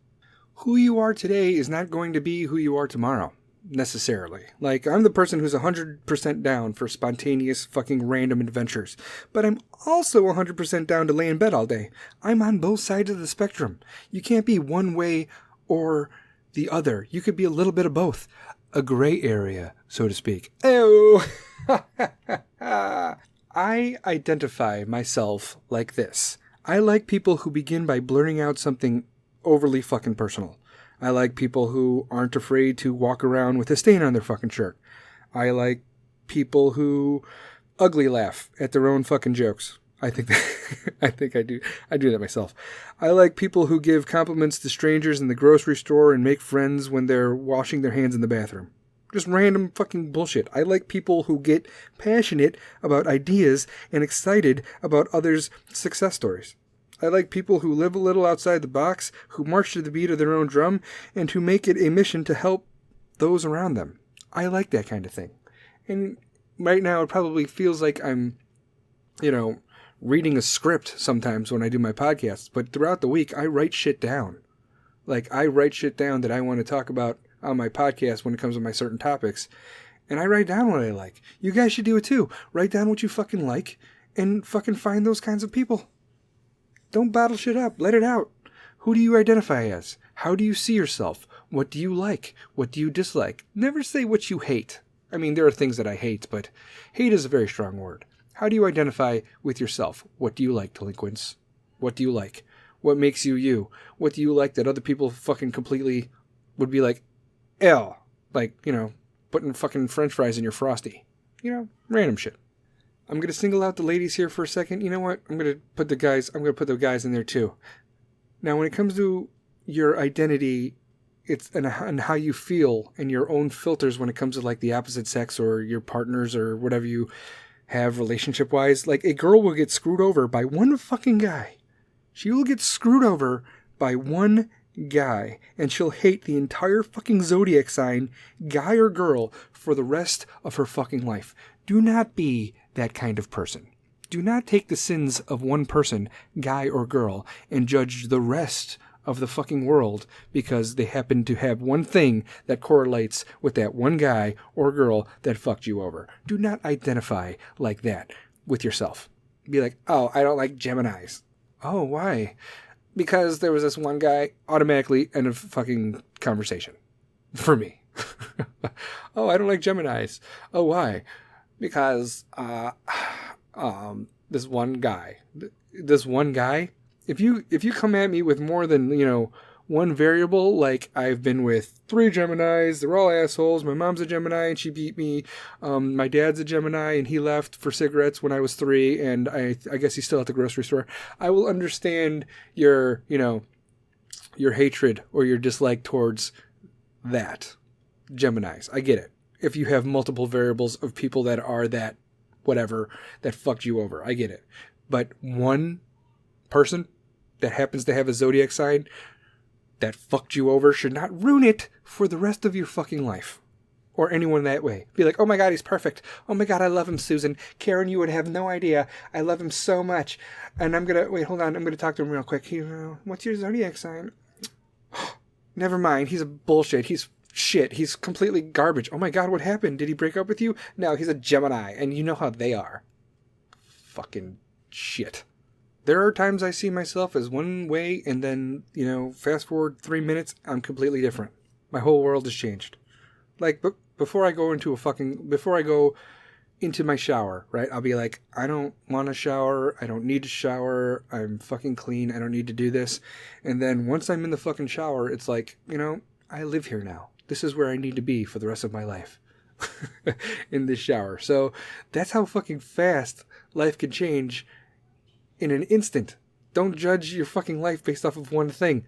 Who you are today is not going to be who you are tomorrow. necessarily. Like, I'm the person who's 100% down for spontaneous fucking random adventures. But I'm also 100% down to lay in bed all day. I'm on both sides of the spectrum. You can't be one way or the other. You could be a little bit of both. A gray area, so to speak. Oh. I identify myself like this. I like people who begin by blurting out something overly fucking personal. I like people who aren't afraid to walk around with a stain on their fucking shirt. I like people who ugly laugh at their own fucking jokes. I think I do that myself. I like people who give compliments to strangers in the grocery store and make friends when they're washing their hands in the bathroom. Just random fucking bullshit. I like people who get passionate about ideas and excited about others' success stories. I like people who live a little outside the box, who march to the beat of their own drum, and who make it a mission to help those around them. I like that kind of thing. And right now it probably feels like I'm, reading a script sometimes when I do my podcasts, but throughout the week I write shit down. Like, I write shit down that I want to talk about on my podcast when it comes to my certain topics, and I write down what I like. You guys should do it too. Write down what you fucking like and fucking find those kinds of people. Don't bottle shit up. Let it out. Who do you identify as? How do you see yourself? What do you like? What do you dislike? Never say what you hate. I mean, there are things that I hate, but hate is a very strong word. How do you identify with yourself? What do you like, delinquents? What do you like? What makes you you? What do you like that other people fucking completely would be like, ew. Like, putting fucking french fries in your Frosty. Random shit. I'm going to single out the ladies here for a second. You know what? I'm going to put the guys in there too. Now, when it comes to your identity, it's and how you feel and your own filters when it comes to like the opposite sex or your partners or whatever you have relationship wise, like a girl will get screwed over by one fucking guy. She will get screwed over by one guy, and she'll hate the entire fucking zodiac sign, guy or girl, for the rest of her fucking life. Do not be that kind of person. Do not take the sins of one person, guy or girl, and judge the rest of the fucking world because they happen to have one thing that correlates with that one guy or girl that fucked you over. Do not identify like that with yourself. Be like, oh, I don't like Geminis. Oh, why? Because there was this one guy, automatically end of fucking conversation. For me. Oh, I don't like Geminis. Oh, why? Because this one guy. If you come at me with more than, one variable, like I've been with 3 Geminis, they're all assholes. My mom's a Gemini and she beat me. My dad's a Gemini and he left for cigarettes when I was 3, and I guess he's still at the grocery store. I will understand your hatred or your dislike towards that. Geminis. I get it. If you have multiple variables of people that are that whatever that fucked you over, I get it. But one person that happens to have a zodiac sign that fucked you over should not ruin it for the rest of your fucking life. Or anyone that way. Be like, oh my God, he's perfect. Oh my God, I love him, Susan. Karen, you would have no idea. I love him so much. And I'm going to talk to him real quick. What's your zodiac sign? Never mind. He's a bullshit. He's shit. He's completely garbage. Oh my God, what happened? Did he break up with you? No, he's a Gemini. And you know how they are. Fucking shit. There are times I see myself as one way, and then, fast forward 3 minutes, I'm completely different. My whole world has changed. Like, before I go into my shower, right, I'll be like, I don't want to shower, I don't need to shower, I'm fucking clean, I don't need to do this. And then once I'm in the fucking shower, it's like, I live here now. This is where I need to be for the rest of my life. In this shower. So that's how fucking fast life can change in an instant. Don't judge your fucking life based off of one thing.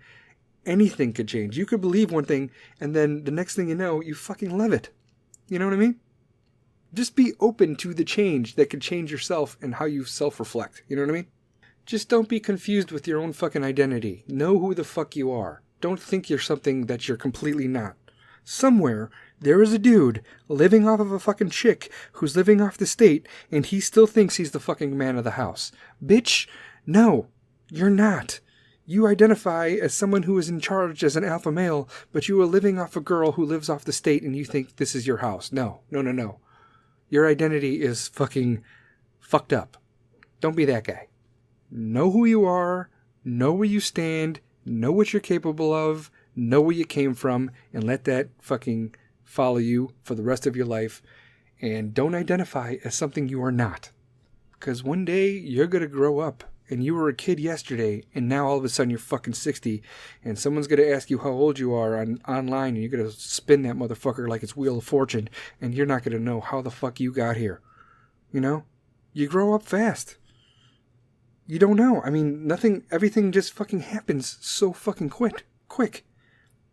Anything could change. You could believe one thing, and then the next thing you know, you fucking love it. You know what I mean? Just be open to the change that could change yourself and how you self-reflect. You know what I mean? Just don't be confused with your own fucking identity. Know who the fuck you are. Don't think you're something that you're completely not. Somewhere, there is a dude living off of a fucking chick who's living off the state, and he still thinks he's the fucking man of the house. Bitch, no, you're not. You identify as someone who is in charge as an alpha male, but you are living off a girl who lives off the state and you think this is your house. No. Your identity is fucking fucked up. Don't be that guy. Know who you are, know where you stand, know what you're capable of, know where you came from, and let that fucking follow you for the rest of your life. And don't identify as something you are not. Because one day you're going to grow up and you were a kid yesterday and now all of a sudden you're fucking 60 and someone's going to ask you how old you are online and you're going to spin that motherfucker like it's Wheel of Fortune and you're not going to know how the fuck you got here. You know? You grow up fast. You don't know. I mean, everything just fucking happens so fucking quick.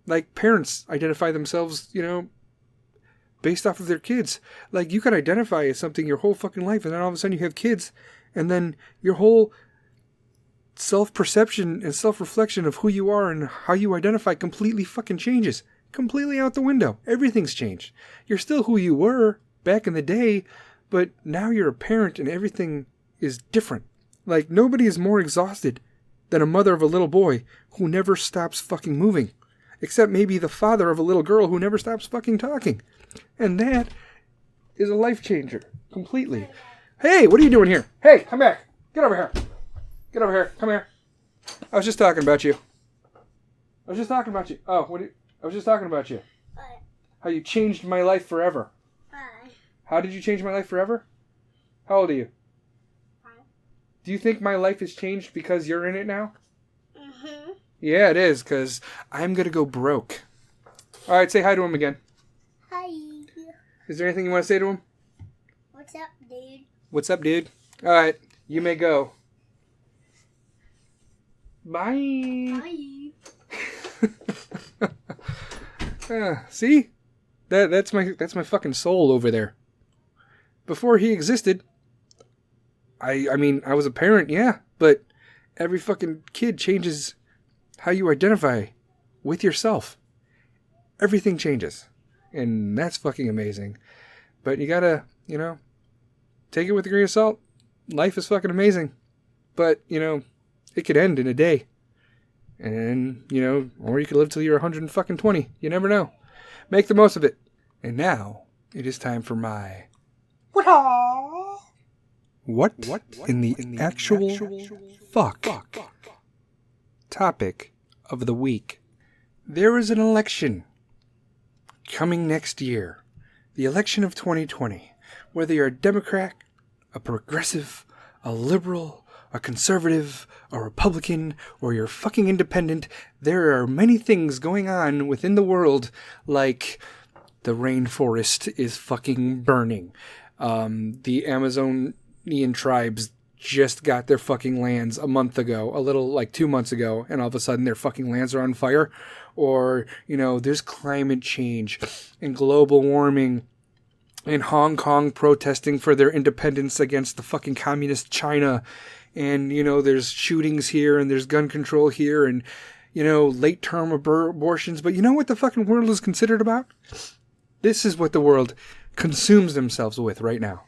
Like parents identify themselves, based off of their kids. Like you could identify as something your whole fucking life and then all of a sudden you have kids and then your whole self-perception and self-reflection of who you are and how you identify completely fucking changes. Completely out the window. Everything's changed. You're still who you were back in the day, but now you're a parent and everything is different. Like nobody is more exhausted than a mother of a little boy who never stops fucking moving. Except maybe the father of a little girl who never stops fucking talking. And that is a life changer. Completely. Hey, what are you doing here? Hey, come back. Get over here. Get over here. Come here. I was just talking about you. Oh, I was just talking about you. How you changed my life forever. How did you change my life forever? How old are you? Do you think my life has changed because you're in it now? Mm-hmm. Yeah, it is, because I'm going to go broke. All right, say hi to him again. Hi. Is there anything you want to say to him? What's up, dude? What's up, dude? All right, you may go. Bye. Bye. See? That's my fucking soul over there. Before he existed, I mean, I was a parent, yeah, but every fucking kid changes how you identify with yourself. Everything changes. And that's fucking amazing. But you gotta, take it with a grain of salt. Life is fucking amazing. But, it could end in a day. And, or you could live till you're 120. You never know. Make the most of it. And now, it is time for my... What in the actual fuck topic of the week? There is an election coming next year. The election of 2020. Whether you're a Democrat, a progressive, a liberal, a conservative, a Republican, or you're fucking independent, there are many things going on within the world, like the rainforest is fucking burning. The Amazonian tribes just got their fucking lands a month ago, a little like 2 months ago, and all of a sudden their fucking lands are on fire. Or, there's climate change and global warming and Hong Kong protesting for their independence against the fucking communist China. And, there's shootings here and there's gun control here and, late-term abortions. But you know what the fucking world is considered about? This is what the world consumes themselves with right now.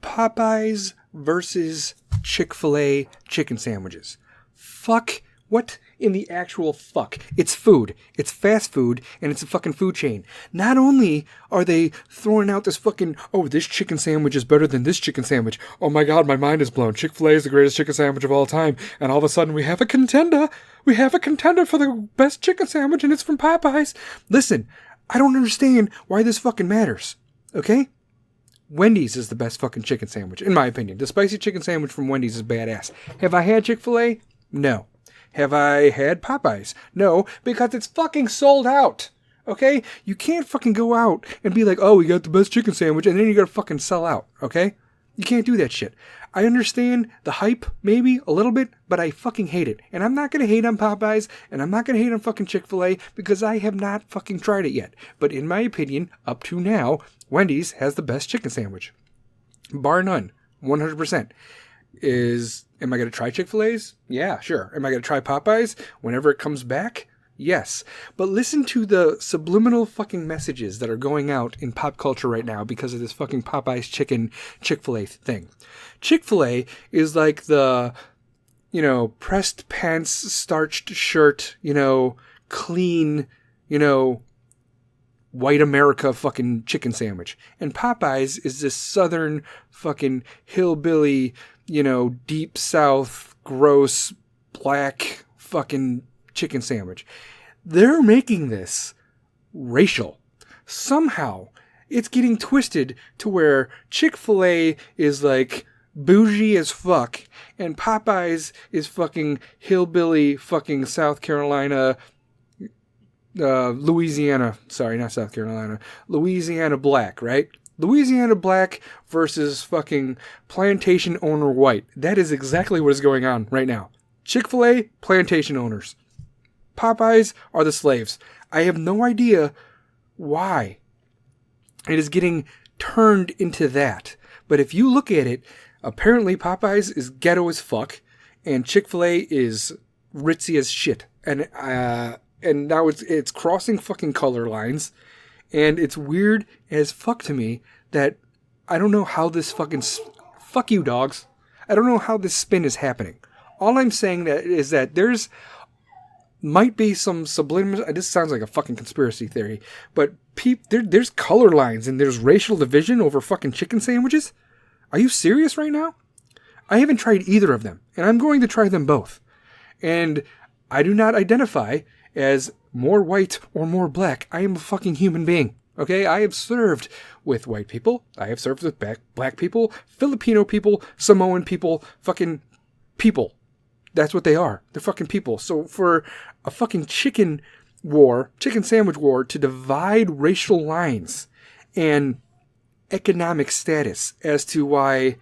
Popeyes versus Chick-fil-A chicken sandwiches. Fuck. What in the actual fuck? It's food. It's fast food, and it's a fucking food chain. Not only are they throwing out this fucking, this chicken sandwich is better than this chicken sandwich. Oh my god, my mind is blown. Chick-fil-A is the greatest chicken sandwich of all time. And all of a sudden we have a contender. We have a contender for the best chicken sandwich, and it's from Popeyes. Listen, I don't understand why this fucking matters. Okay? Wendy's is the best fucking chicken sandwich, in my opinion. The spicy chicken sandwich from Wendy's is badass. Have I had Chick-fil-A? No. Have I had Popeyes? No, because it's fucking sold out. Okay? You can't fucking go out and be like, we got the best chicken sandwich, and then you gotta fucking sell out. Okay? You can't do that shit. I understand the hype, maybe, a little bit, but I fucking hate it. And I'm not gonna hate on Popeyes, and I'm not gonna hate on fucking Chick-fil-A, because I have not fucking tried it yet. But in my opinion, up to now, Wendy's has the best chicken sandwich. Bar none. 100%. Am I going to try Chick-fil-A's? Yeah, sure. Am I going to try Popeyes whenever it comes back? Yes. But listen to the subliminal fucking messages that are going out in pop culture right now because of this fucking Popeyes chicken Chick-fil-A thing. Chick-fil-A is like the pressed pants, starched shirt, clean, white America fucking chicken sandwich. And Popeyes is this southern fucking hillbilly, deep south, gross, black fucking chicken sandwich. They're making this racial. Somehow, it's getting twisted to where Chick-fil-A is like bougie as fuck, and Popeyes is fucking hillbilly fucking South Carolina, Louisiana, sorry, not South Carolina, Louisiana black, right? Louisiana black versus fucking plantation owner white. That is exactly what is going on right now. Chick-fil-A, plantation owners. Popeyes are the slaves. I have no idea why it is getting turned into that. But if you look at it, apparently Popeyes is ghetto as fuck, and Chick-fil-A is ritzy as shit. And now it's crossing fucking color lines, and it's weird as fuck to me that I don't know how this fucking fuck you dogs. I don't know how this spin is happening. All I'm saying is that there's might be some subliminal. This sounds like a fucking conspiracy theory, but there's color lines and there's racial division over fucking chicken sandwiches. Are you serious right now? I haven't tried either of them, and I'm going to try them both. And I do not identify as more white or more black. I am a fucking human being. Okay? I have served with white people. I have served with black people, Filipino people, Samoan people, fucking people. That's what they are. They're fucking people. So for a fucking chicken sandwich war to divide racial lines and economic status as to why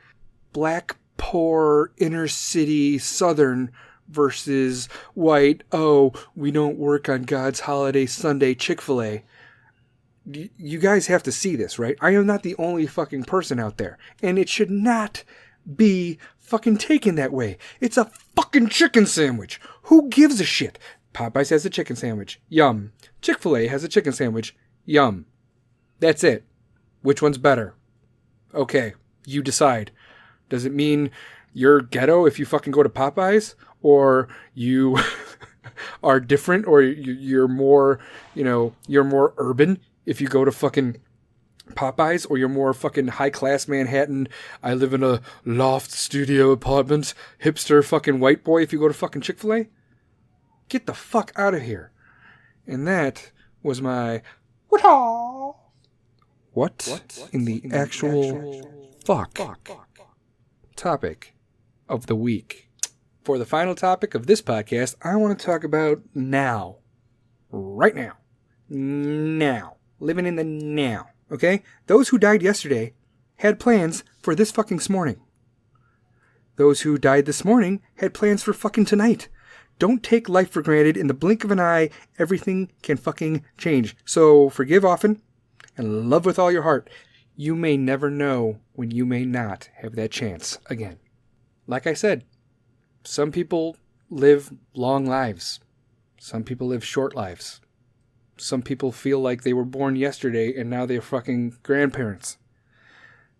black, poor, inner city, southern versus white, we don't work on God's holiday Sunday, Chick-fil-A. You guys have to see this, right? I am not the only fucking person out there. And it should not be fucking taken that way. It's a fucking chicken sandwich. Who gives a shit? Popeyes has a chicken sandwich. Yum. Chick-fil-A has a chicken sandwich. Yum. That's it. Which one's better? Okay, you decide. Does it mean you're ghetto if you fucking go to Popeyes? Or you are different? Or you're more, you're more urban if you go to fucking Popeyes? Or you're more fucking high-class Manhattan, I live in a loft studio apartment, hipster fucking white boy if you go to fucking Chick-fil-A? Get the fuck out of here. And that was my what in the actual fuck topic of the week. For the final topic of this podcast, I want to talk about now. Right now. Now. Living in the now. Okay? Those who died yesterday had plans for this fucking morning. Those who died this morning had plans for fucking tonight. Don't take life for granted. In the blink of an eye, everything can fucking change. So forgive often and love with all your heart. You may never know when you may not have that chance again. Like I said, some people live long lives. Some people live short lives. Some people feel like they were born yesterday and now they're fucking grandparents.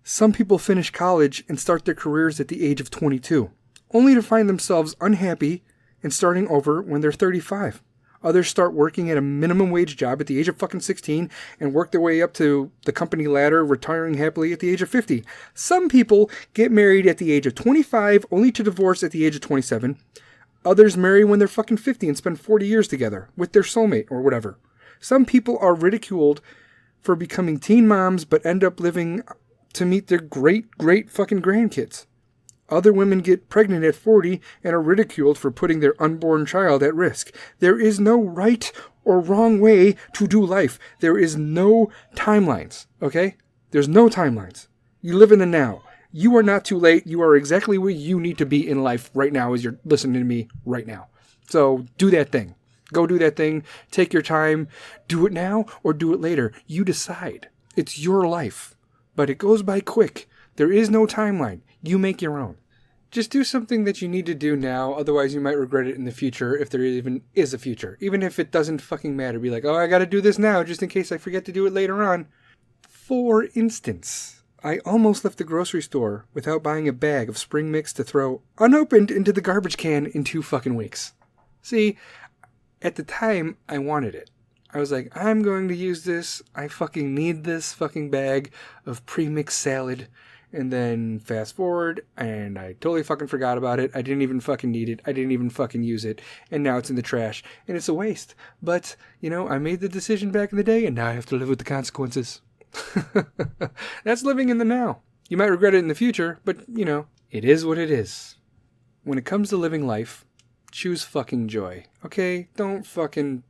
Some people finish college and start their careers at the age of 22, only to find themselves unhappy and starting over when they're 35. Others start working at a minimum wage job at the age of fucking 16 and work their way up to the company ladder, retiring happily at the age of 50. Some people get married at the age of 25, only to divorce at the age of 27. Others marry when they're fucking 50 and spend 40 years together with their soulmate or whatever. Some people are ridiculed for becoming teen moms but end up living to meet their great fucking grandkids. Other women get pregnant at 40 and are ridiculed for putting their unborn child at risk. There is no right or wrong way to do life. There is no timelines, okay? There's no timelines. You live in the now. You are not too late. You are exactly where you need to be in life right now as you're listening to me right now. So do that thing. Go do that thing. Take your time. Do it now or do it later. You decide. It's your life. But it goes by quick. There is no timeline. You make your own. Just do something that you need to do now, otherwise you might regret it in the future if there even is a future. Even if it doesn't fucking matter. Be like, I gotta do this now just in case I forget to do it later on. For instance, I almost left the grocery store without buying a bag of spring mix to throw unopened into the garbage can in 2 fucking weeks. See, at the time, I wanted it. I was like, I'm going to use this. I fucking need this fucking bag of pre-mixed salad. And then fast forward, and I totally fucking forgot about it. I didn't even fucking need it. I didn't even fucking use it. And now it's in the trash. And it's a waste. But, I made the decision back in the day, and now I have to live with the consequences. That's living in the now. You might regret it in the future, but, it is what it is. When it comes to living life, choose fucking joy. Okay? Don't fucking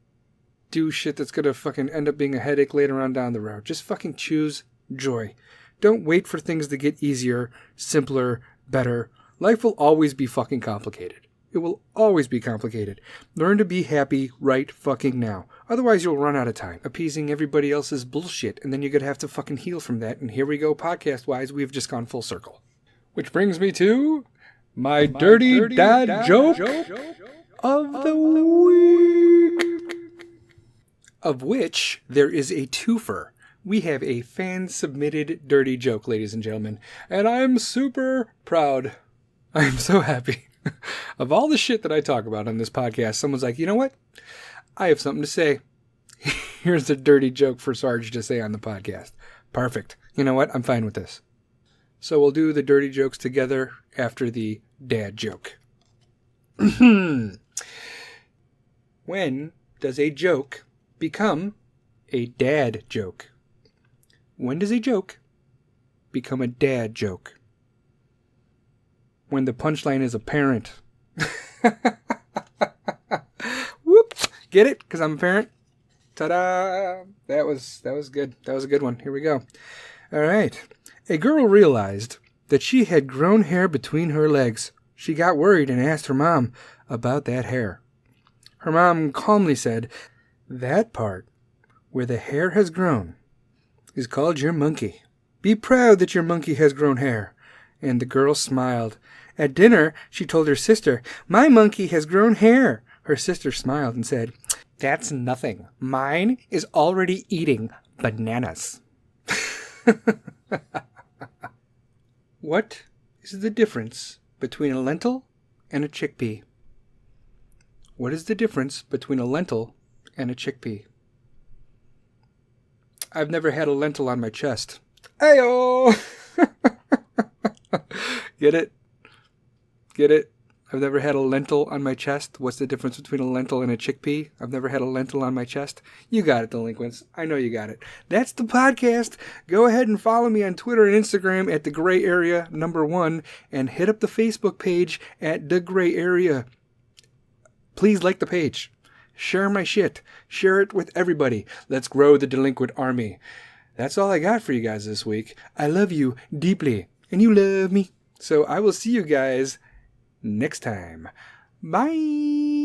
do shit that's gonna fucking end up being a headache later on down the road. Just fucking choose joy. Don't wait for things to get easier, simpler, better. Life will always be fucking complicated. It will always be complicated. Learn to be happy right fucking now. Otherwise, you'll run out of time appeasing everybody else's bullshit, and then you're gonna have to fucking heal from that. And here we go, podcast-wise, we've just gone full circle. Which brings me to my dirty dad joke of the week. Of which there is a twofer. We have a fan-submitted dirty joke, ladies and gentlemen, and I'm super proud. I'm so happy. Of all the shit that I talk about on this podcast, someone's like, you know what? I have something to say. Here's a dirty joke for Sarge to say on the podcast. Perfect. You know what? I'm fine with this. So we'll do the dirty jokes together after the dad joke. When does a joke become a dad joke? When does a joke become a dad joke? When the punchline is apparent. Whoop! Get it? Because I'm a parent. Ta-da! That was good. That was a good one. Here we go. All right. A girl realized that she had grown hair between her legs. She got worried and asked her mom about that hair. Her mom calmly said, "That part where the hair has grown is called your monkey. Be proud that your monkey has grown hair." And the girl smiled. At dinner, she told her sister, "My monkey has grown hair." Her sister smiled and said, "That's nothing. Mine is already eating bananas." What is the difference between a lentil and a chickpea? What is the difference between a lentil and a chickpea? I've never had a lentil on my chest. Ayo! Get it? Get it? I've never had a lentil on my chest. What's the difference between a lentil and a chickpea? I've never had a lentil on my chest. You got it, delinquents. I know you got it. That's the podcast. Go ahead and follow me on Twitter and Instagram at The Gray Area #1 and hit up the Facebook page at The Gray Area. Please like the page. Share my shit. Share it with everybody. Let's grow the delinquent army. That's all I got for you guys this week. I love you deeply, and you love me. So I will see you guys next time. Bye.